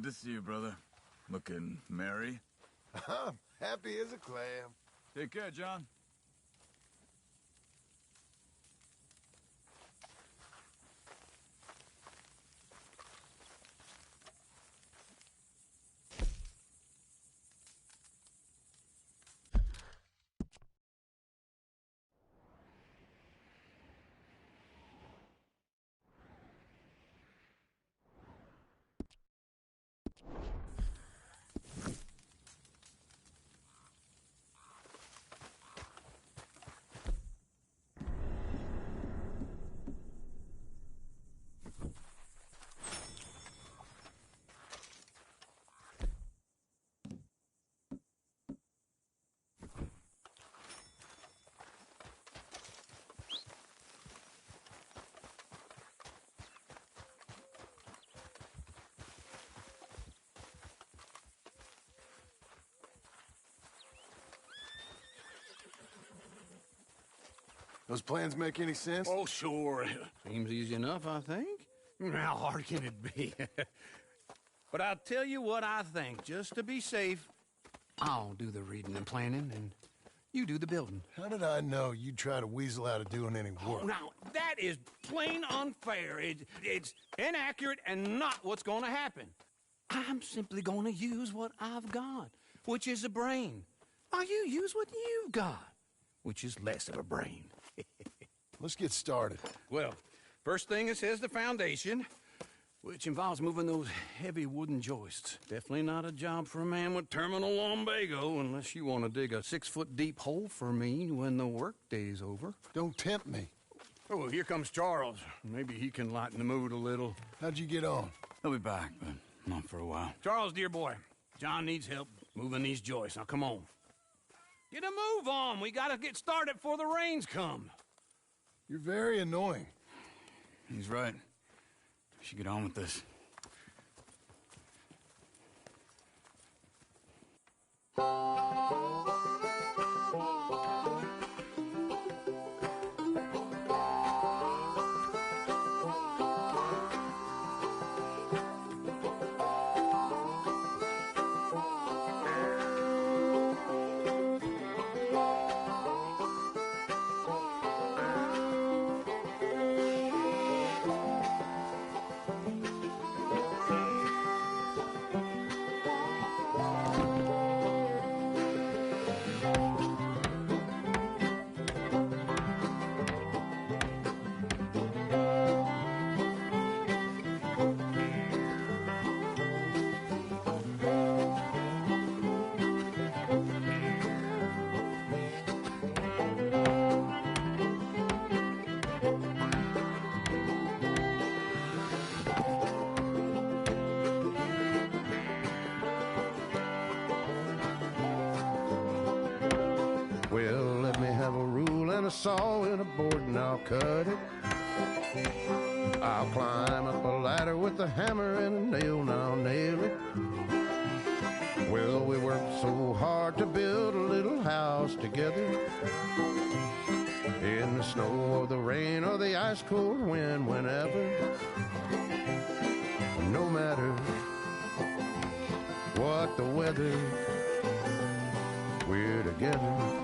Good to see you, brother. Looking merry. I'm happy as a clam. Take care, John. Those plans make any sense? Oh, sure. Seems easy enough, I think. How hard can it be? But I'll tell you what I think. Just to be safe, I'll do the reading and planning, and you do the building. How did I know you'd try to weasel out of doing any work? Oh, now, that is plain unfair. It's inaccurate and not what's going to happen. I'm simply going to use what I've got, which is a brain. While you use what you've got, which is less of a brain. Let's get started. Well, first thing it says the foundation, which involves moving those heavy wooden joists. Definitely not a job for a man with terminal lumbago, unless you want to dig a 6-foot deep hole for me when the workday's over. Don't tempt me. Oh, here comes Charles. Maybe he can lighten the mood a little. How'd you get on? He'll be back, but not for a while. Charles, dear boy, John needs help moving these joists. Now, come on. Get a move on. We gotta get started before the rains come. You're very annoying. He's right. We should get on with this. Well, let me have a rule and a saw and a board and I'll cut it. I'll climb up a ladder with a hammer and a nail and I'll nail it. Well, we worked so hard to build a little house together. In the snow or the rain or the ice cold wind, whenever. No matter what the weather, we're together.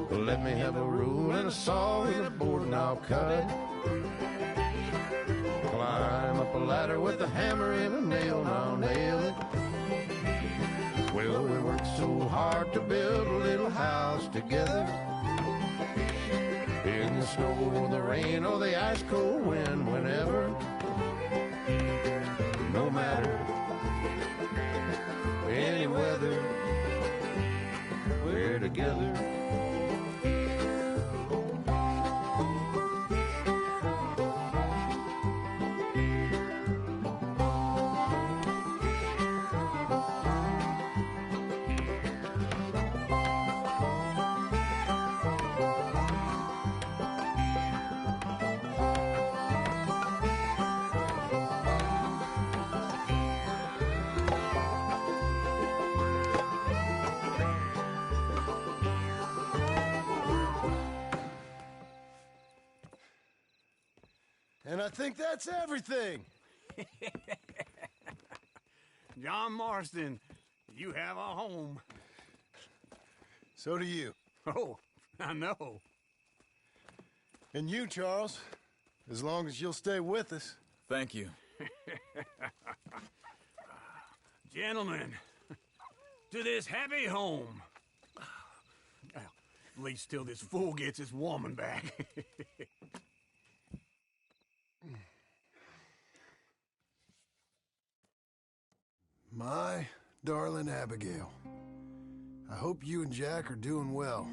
Let me have a rule and a saw and a board and I'll cut. ladder with a hammer and a nail, now nail it. Well, we worked so hard to build a little house together. In the snow or the rain or the ice cold wind, whenever. No matter any weather, we're together. And I think that's everything. John Marston, you have a home. So do you. Oh, I know. And you, Charles, as long as you'll stay with us. Thank you. Gentlemen, to this happy home. Well, at least till this fool gets his woman back. My darling Abigail, I hope you and Jack are doing well.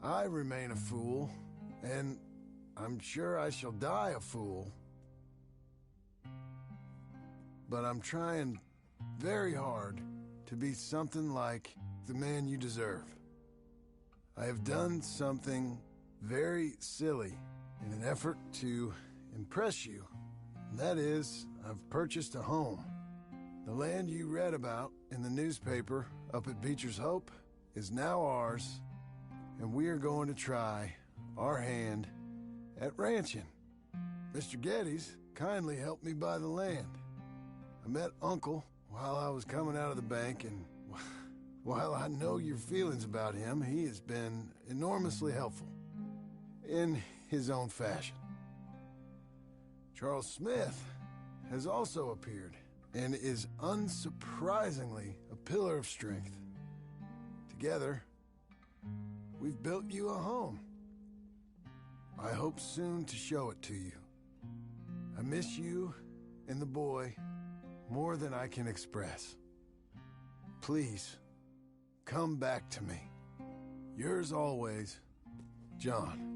I remain a fool, and I'm sure I shall die a fool. But I'm trying very hard to be something like the man you deserve. I have done something very silly in an effort to impress you. And that is, I've purchased a home. The land you read about in the newspaper up at Beecher's Hope is now ours, and we are going to try our hand at ranching. Mr. Geddes kindly helped me buy the land. I met Uncle while I was coming out of the bank, and while I know your feelings about him, he has been enormously helpful in his own fashion. Charles Smith has also appeared and is unsurprisingly a pillar of strength. Together, we've built you a home. I hope soon to show it to you. I miss you and the boy more than I can express. Please, come back to me. Yours always, John.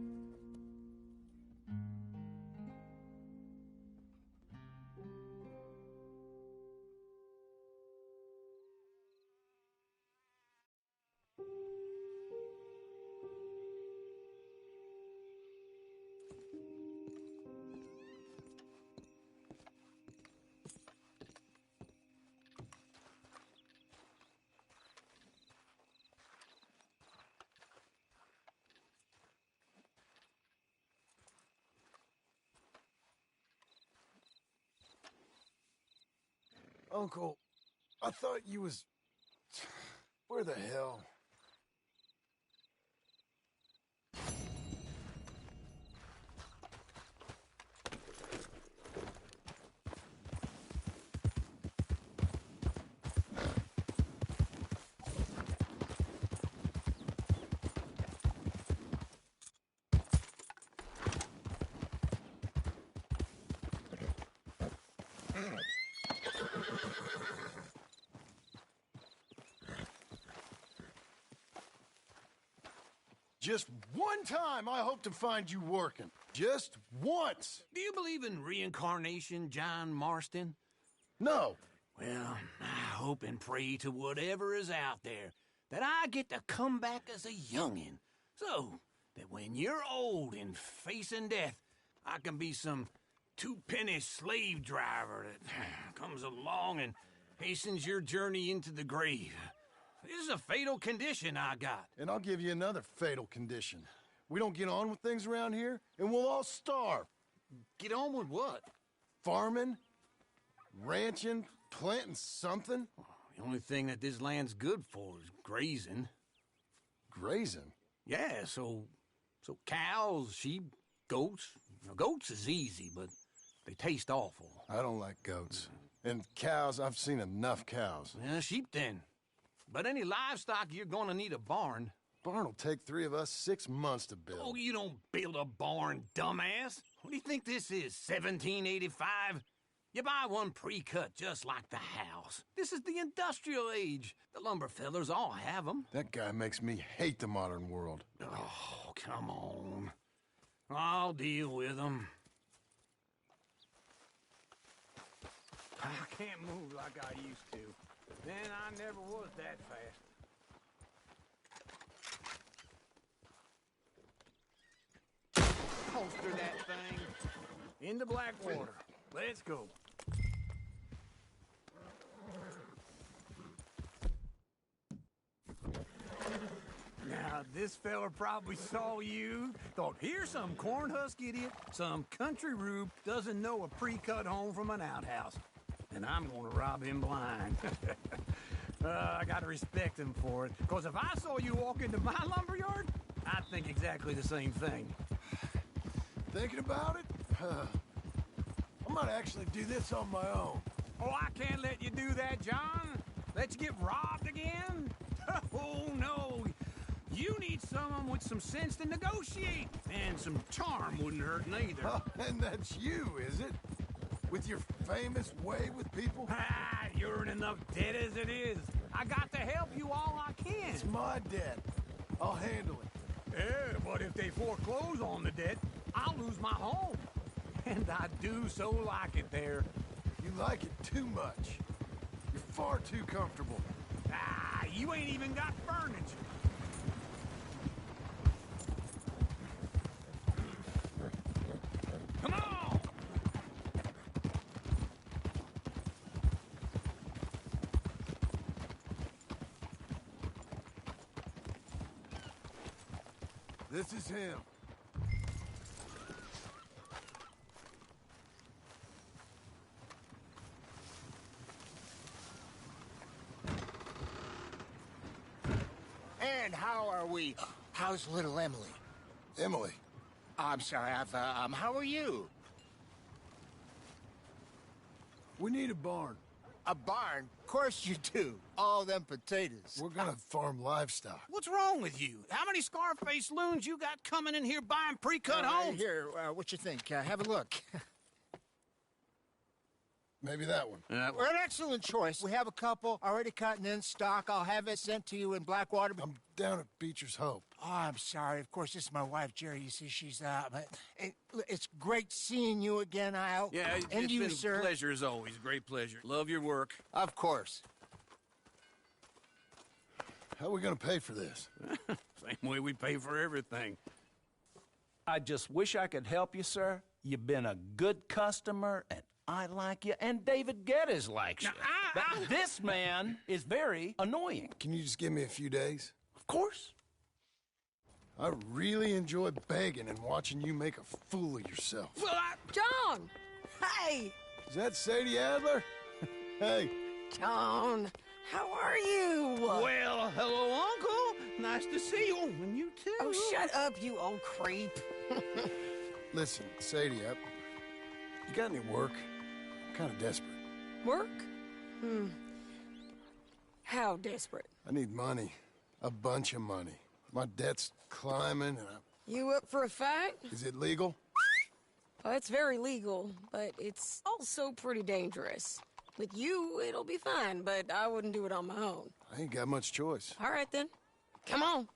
Uncle, I thought you was... Where the hell? Just one time I hope to find you working. Just once. Do you believe in reincarnation, John Marston? No. Well, I hope and pray to whatever is out there that I get to come back as a youngin', so that when you're old and facing death, I can be some two-penny slave driver that comes along and hastens your journey into the grave. This is a fatal condition I got. And I'll give you another fatal condition. We don't get on with things around here, and we'll all starve. Get on with what? Farming, ranching, planting something. The only thing that this land's good for is grazing. Grazing? Yeah, so cows, sheep, goats. Now, goats is easy, but They taste awful. I don't like goats. And cows, I've seen enough cows. Yeah, sheep then. But any livestock, you're gonna need a barn. Barn will take 3 of us 6 months to build. Oh, you don't build a barn, dumbass. What do you think this is, 1785? You buy one pre-cut just like the house. This is the industrial age. The lumber fellers all have them. That guy makes me hate the modern world. Oh, come on. I'll deal with them. I can't move like I used to. Man, I never was that fast. Holster that thing. Into Blackwater. Let's go. Now, this fella probably saw you, thought, here's some cornhusk idiot, some country rube doesn't know a pre-cut home from an outhouse. And I'm gonna rob him blind. I gotta respect him for it, because if I saw you walk into my lumberyard, I'd think exactly the same thing. Thinking about it? I might actually do this on my own. Oh, I can't let you do that, John. Let you get robbed again? Oh, no. You need someone with some sense to negotiate. And some charm wouldn't hurt neither. Oh, and that's you, is it? With your famous way with people? Ah, you're in enough debt as it is. I got to help you all I can. It's my debt. I'll handle it. Yeah, but if they foreclose on the debt, I'll lose my home. And I do so like it there. You like it too much. You're far too comfortable. Ah, you ain't even got furniture. Come on! This is him. And how are we? How's little Emily? Emily? I'm sorry, how are you? We need a barn. A barn? Of course you do. All them potatoes. We're gonna farm livestock. What's wrong with you? How many Scarface loons you got coming in here buying pre-cut homes? Here, what you think? Have a look. Maybe that one. We're an excellent choice. We have a couple already cut and in stock. I'll have it sent to you in Blackwater. I'm down at Beecher's Hope. Oh, I'm sorry. Of course, this is my wife, Jerry. You see, she's but it's great seeing you again, Al. Yeah, and it's you, been sir. a pleasure as always. Great pleasure. Love your work. Of course. How are we gonna pay for this? Same way we pay for everything. I just wish I could help you, sir. You've been a good customer, and I like you, and David Geddes likes you. But this man is very annoying. Can you just give me a few days? Of course. I really enjoy begging and watching you make a fool of yourself. Well, John! Hey! Is that Sadie Adler? Hey. John, how are you? Well, hello, Uncle. Nice to see you. And you too. Oh, shut up, you old creep. Listen, Sadie, you got any work? I'm kind of desperate. Work? How desperate? I need money. A bunch of money. My debt's climbing and You up for a fight? Is it legal? Well, it's very legal, but it's also pretty dangerous. With you, it'll be fine, but I wouldn't do it on my own. I ain't got much choice. All right, then. Come on.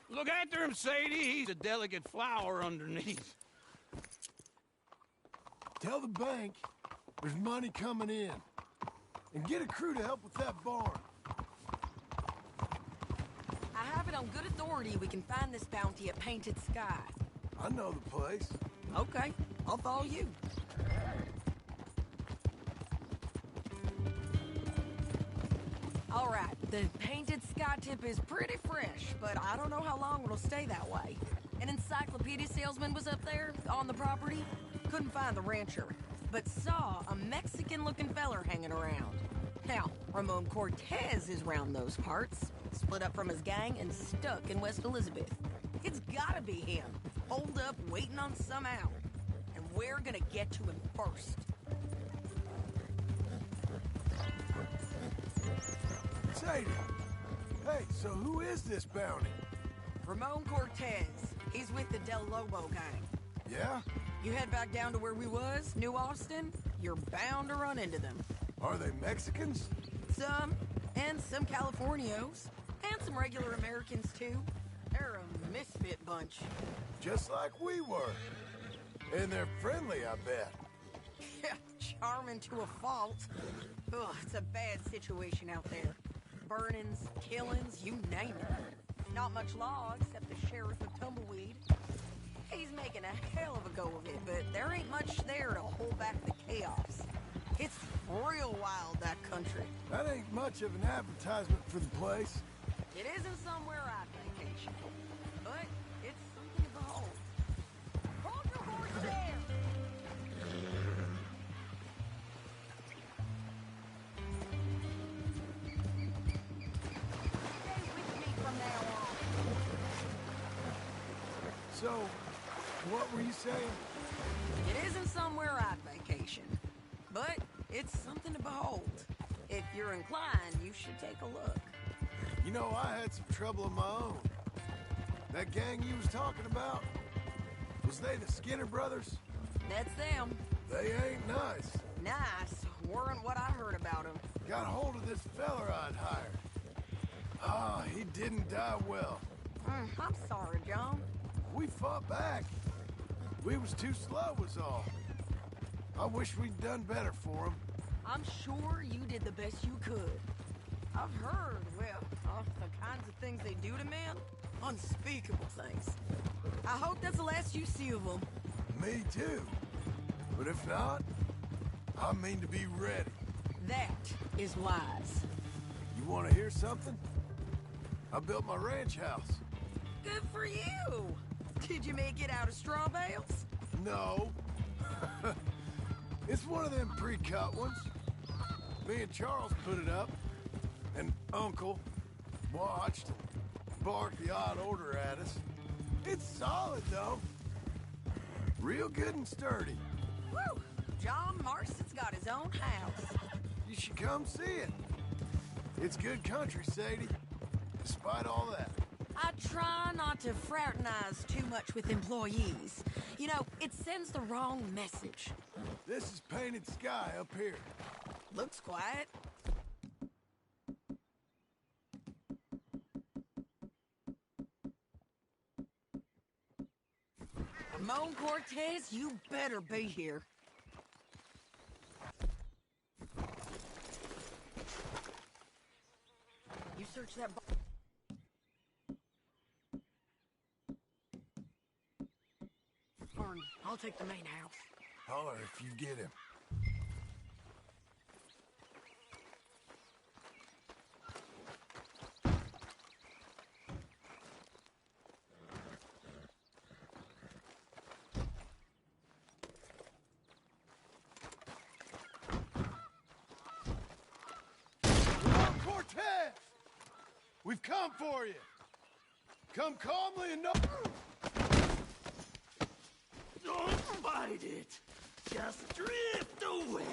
Look after him, Sadie. He's a delicate flower underneath. Tell the bank there's money coming in. And get a crew to help with that barn. I have it on good authority we can find this bounty at Painted Sky. I know the place. Okay, I'll follow you. All right, the Painted Sky tip is pretty fresh, but I don't know how long it'll stay that way. An encyclopedia salesman was up there on the property. Couldn't find the rancher, but saw a Mexican-looking feller hanging around. Now, Ramon Cortez is round those parts, split up from his gang and stuck in West Elizabeth. It's gotta be him, holed up waiting on some owl. we're gonna get to him first. Sadie! Hey, so who is this bounty? Ramon Cortez. He's with the Del Lobo gang. Yeah? You head back down to where we was, New Austin, you're bound to run into them. Are they Mexicans? Some, and some Californios, and some regular Americans too. They're a misfit bunch. Just like we were. And they're friendly, I bet. Yeah, charming to a fault. Ugh, it's a bad situation out there. Burnings, killings, you name it. Not much law except the sheriff of Tumbleweed. He's making a hell of a go of it, but there ain't much there to hold back the chaos. It's real wild, that country. That ain't much of an advertisement for the place. It isn't somewhere I'd vacation, but it's something to behold. Hold your horse there! Stay with me from now on. So, what were you saying? It isn't somewhere I'd vacation, but it's something to behold. If you're inclined, you should take a look. You know, I had some trouble of my own. That gang you was talking about, was they the Skinner brothers? That's them. They ain't nice. Nice weren't what I heard about them. Got hold of this feller I'd hired. Ah, he didn't die well. I'm sorry, John. We fought back. We was too slow was all. I wish we'd done better for him. I'm sure you did the best you could. I've heard, well, the kinds of things they do to men. Unspeakable things. I hope that's the last you see of them. Me too. But if not, I mean to be ready. That is wise. You want to hear something? I built my ranch house. Good for you. Did you make it out of straw bales? No. It's one of them pre-cut ones. Me and Charles put it up, and Uncle watched and barked the odd order at us. It's solid, though. Real good and sturdy. Woo! John Marston's got his own house. You should come see it. It's good country, Sadie. Despite all that. I try not to fraternize too much with employees. You know, it sends the wrong message. This is painted sky up here. Looks quiet. Ramon Cortez, you better be here. You search that bar. Barn, I'll take the main house. Holler if you get him. Cortez! We've come for you. Come calmly and no... Don't fight it. Just drift away.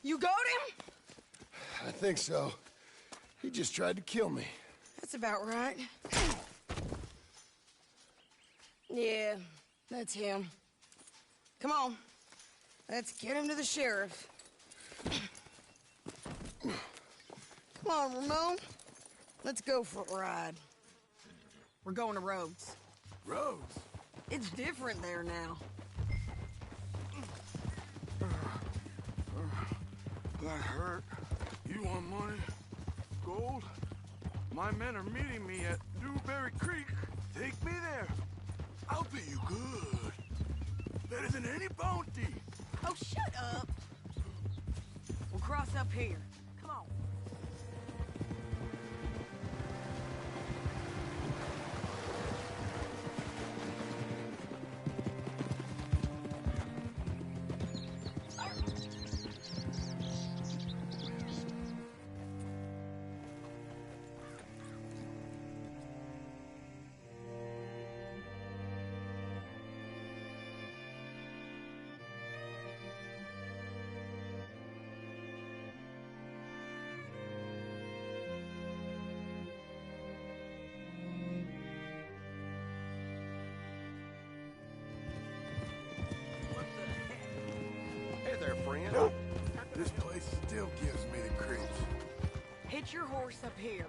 You got him? I think so. He just tried to kill me. That's about right. Yeah, that's him. Come on. Let's get him to the sheriff. Come on, Ramon. Let's go for a ride. We're going to Rhodes. Rhodes? It's different there now. That hurt. You want money? Gold? My men are meeting me at Dewberry Creek. Take me there. I'll pay you good. Better than any bounty. Oh, shut up. We'll cross up here. Come on. get your horse up here.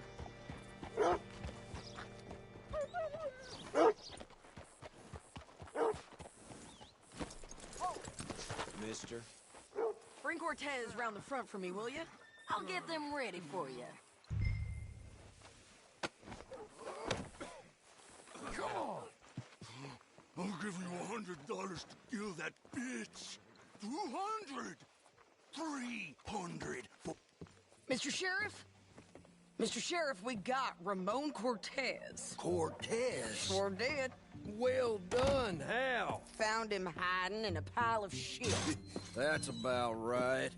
Mister? Bring Cortez round the front for me, will you? I'll get them ready for you. Come on! I'll give you $100 to kill that bitch. 200! 300 for... Mr. Sheriff? Mr. Sheriff, we got Ramon Cortez. Cortez? Sure did. Well done. How? Found him hiding in a pile of shit. That's about right.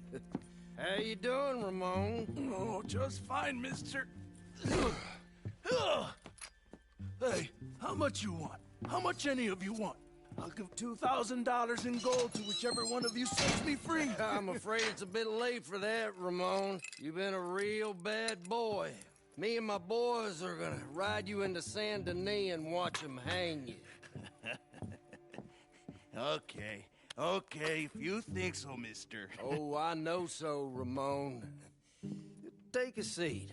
How you doing, Ramon? Oh, just fine, mister. Hey, how much you want? How much any of you want? I'll give $2,000 in gold to whichever one of you sets me free. I'm afraid it's a bit late for that, Ramon. You've been a real bad boy. Me and my boys are gonna ride you into Saint Denis and watch them hang you. Okay, if you think so, mister. Oh, I know so, Ramon. Take a seat.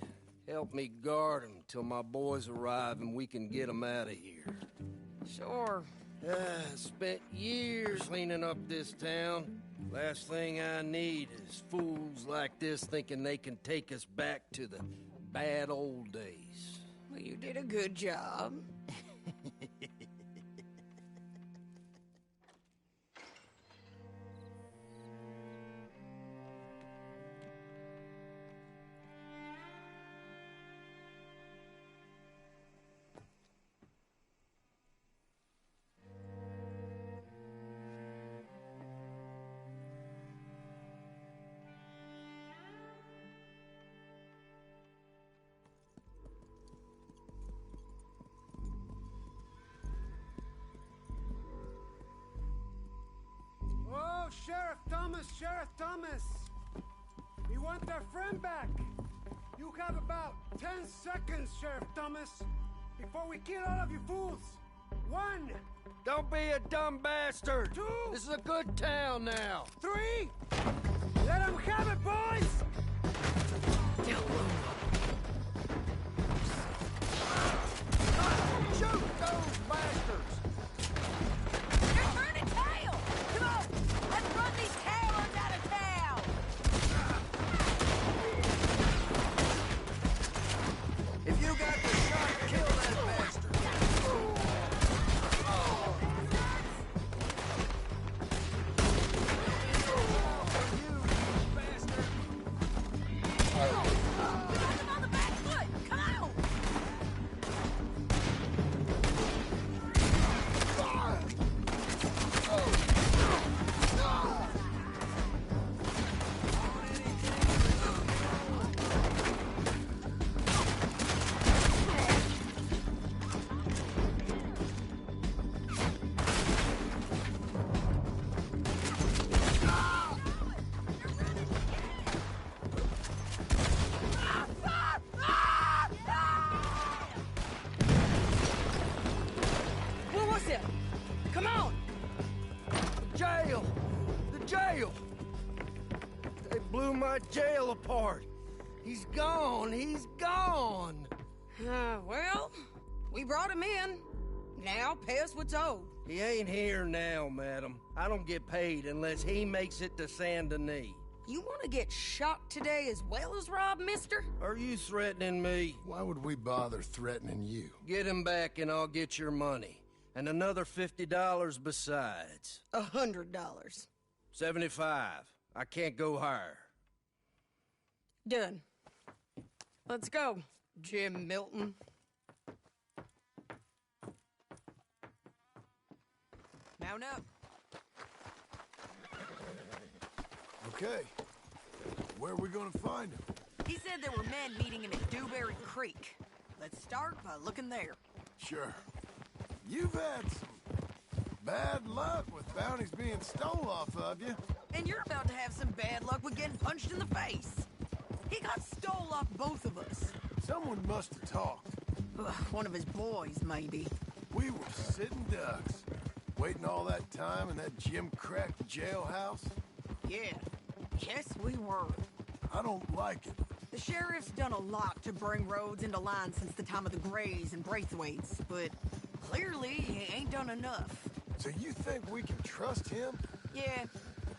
Help me guard them till my boys arrive and we can get them out of here. Sure. Spent years cleaning up this town. Last thing I need is fools like this thinking they can take us back to the bad old days. Well, you did a good job. Oh, Sheriff Thomas! We want our friend back! You have about 10 seconds, Sheriff Thomas, before we kill all of you fools! 1! Don't be a dumb bastard! 2! This is a good town now! 3! Let them have it, boys! Shoot those bastards! They're turning tail! Come on! Let's run these cowards out of town! If you got the shot, kill that bastard! Come on! Jail! The jail! They blew my jail apart. He's gone. He's gone. Well, we brought him in. Now pay us what's owed. He ain't here now, madam. I don't get paid unless he makes it to Saint Denis. You want to get shot today as well as rob, mister? Are you threatening me? Why would we bother threatening you? Get him back and I'll get your money. And another $50 besides. $100. 75. I can't go higher. Done. Let's go, Jim Milton. Mount up. Okay. Where are we gonna find him? He said there were men meeting him at Dewberry Creek. Let's start by looking there. Sure. You've had some bad luck with bounties being stole off of you. And you're about to have some bad luck with getting punched in the face. He got stole off both of us. Someone must have talked. One of his boys, maybe. We were sitting ducks, waiting all that time in that gim-cracked jailhouse. Yeah, yes we were. I don't like it. The sheriff's done a lot to bring roads into line since the time of the Greys and Braithwaites, but clearly he ain't done enough. So you think we can trust him? Yeah,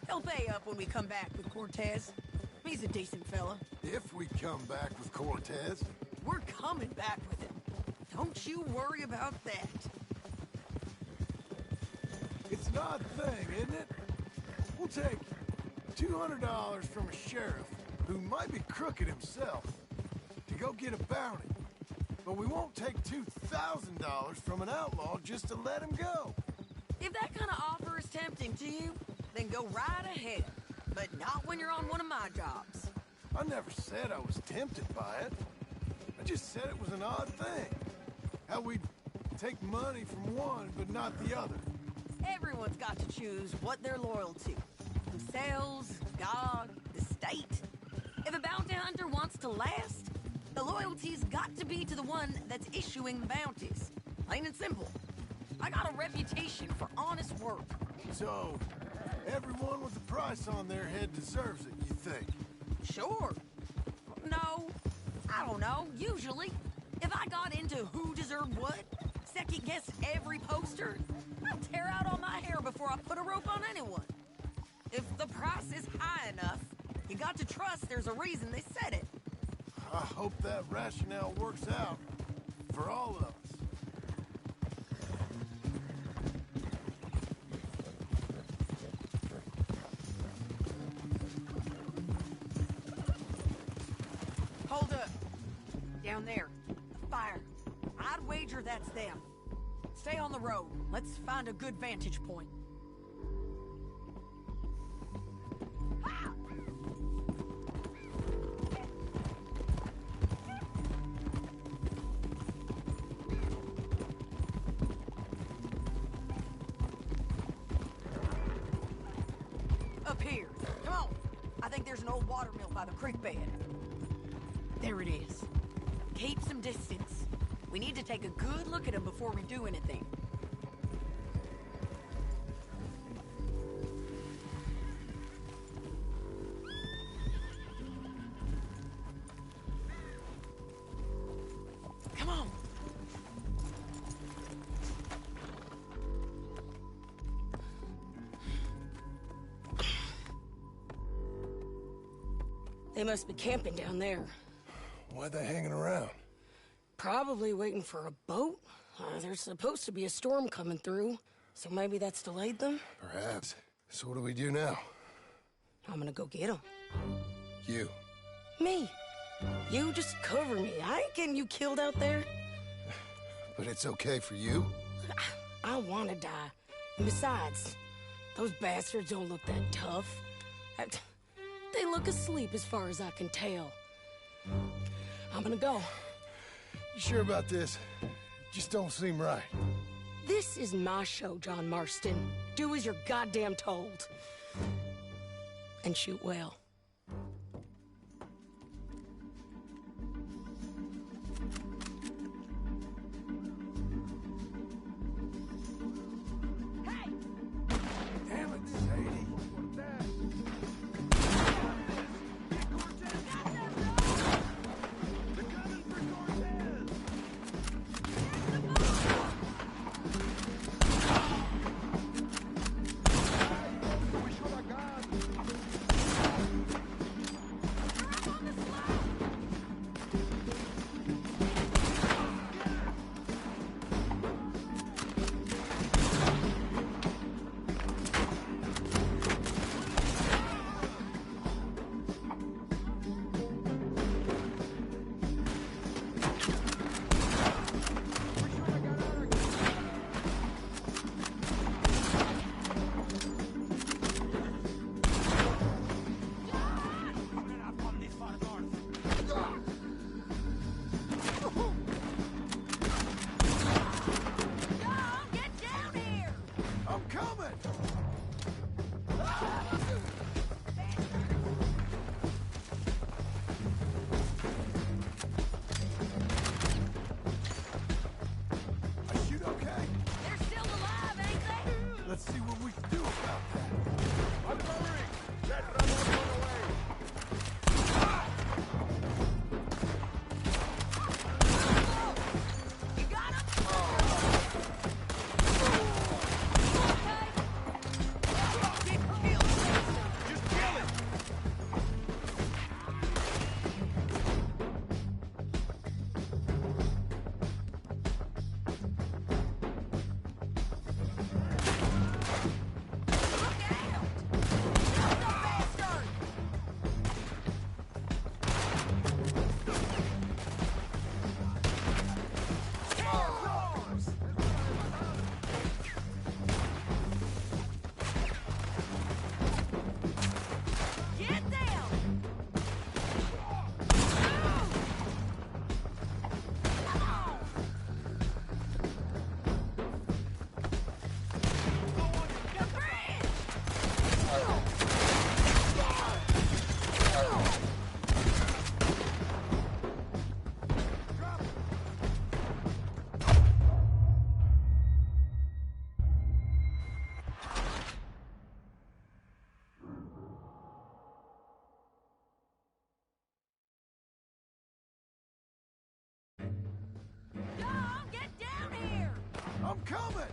he'll pay up when we come back with Cortez. He's a decent fella. If we come back with Cortez? We're coming back with him. Don't you worry about that. It's an odd thing, isn't it? We'll take $200 from a sheriff who might be crooked himself to go get a bounty. But we won't take $2,000 from an outlaw just to let him go. If that kind of offer is tempting to you, then go right ahead. But not when you're on one of my jobs. I never said I was tempted by it. I just said it was an odd thing. How we'd take money from one but not the other. Everyone's got to choose what they're loyal to. Themselves, God, the state. If a bounty hunter wants to last, the loyalty's got to be to the one that's issuing the bounties. Plain and simple. I got a reputation for honest work. So, everyone with a price on their head deserves it, you think? Sure. No, I don't know, usually. If I got into who deserved what, second-guess every poster, I'd tear out all my hair before I put a rope on anyone. If the price is high enough, you got to trust there's a reason they said it. I hope that rationale works out for all of us. Hold up. Down there. A fire. I'd wager that's them. Stay on the road. Let's find a good vantage point. Up here. Come on. I think there's an old water mill by the creek bed. There it is. Keep some distance. We need to take a good look at him before we do anything. Come on. They must be camping down there. Why are they hanging around? Probably waiting for a boat. There's supposed to be a storm coming through, so maybe that's delayed them? Perhaps. So what do we do now? I'm gonna go get them. You. Me. You just cover me. I ain't getting you killed out there. But it's okay for you? I wanna die. And besides, those bastards don't look that tough. They look asleep as far as I can tell. I'm gonna go. You sure about this? Just don't seem right. This is my show, John Marston. Do as you're goddamn told. And shoot well. Damn it, Sadie. I'm coming!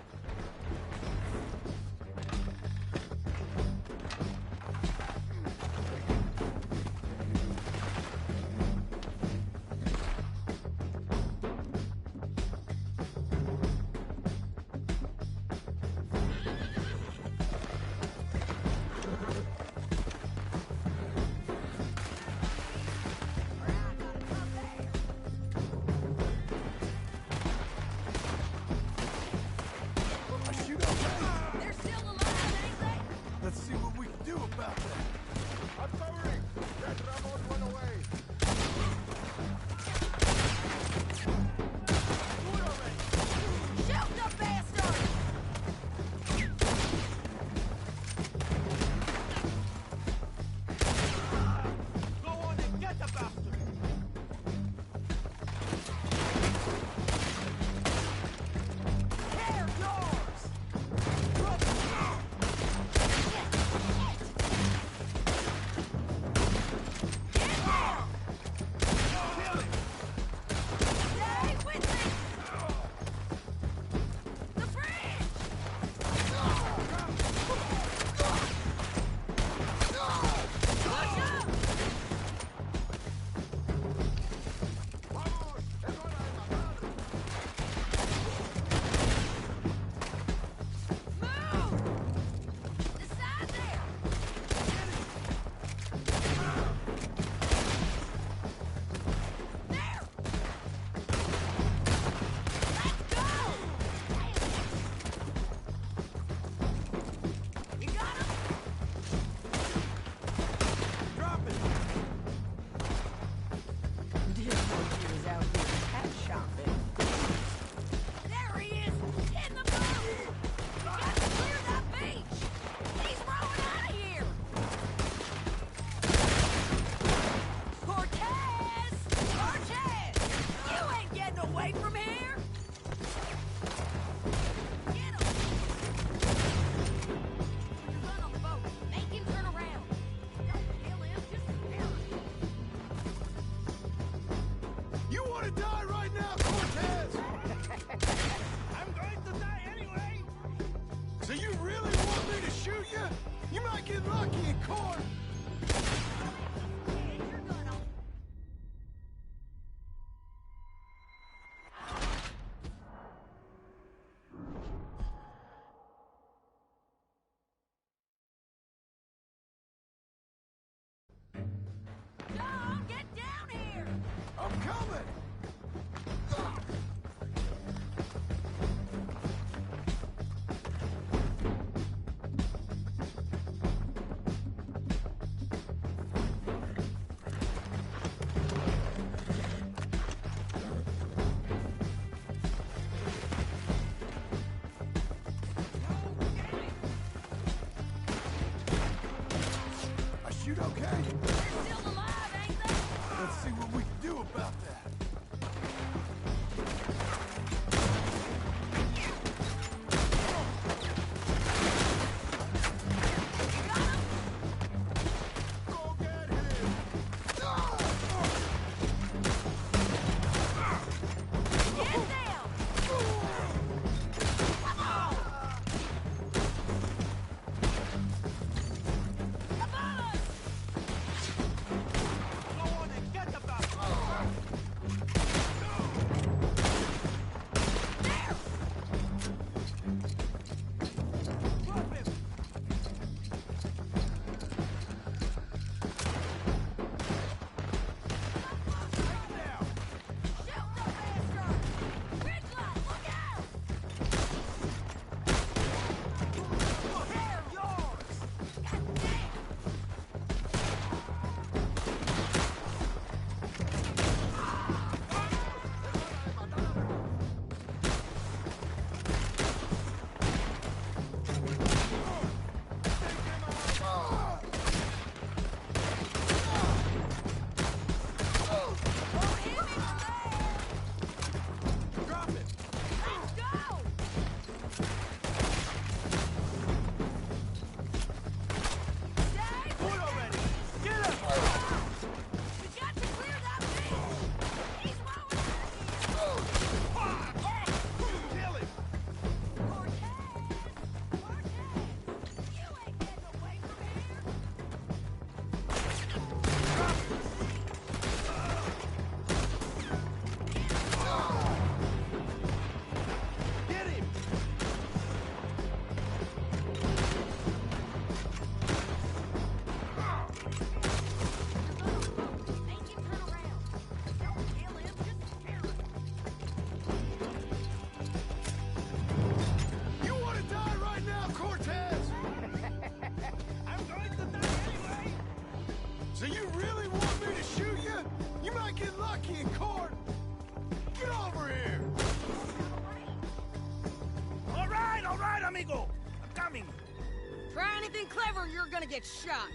Try anything clever, you're gonna get shot.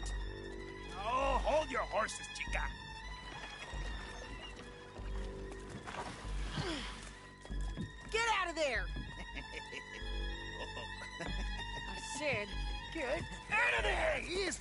Oh, hold your horses, chica. Get out of there! I said, get Out of there! Easy.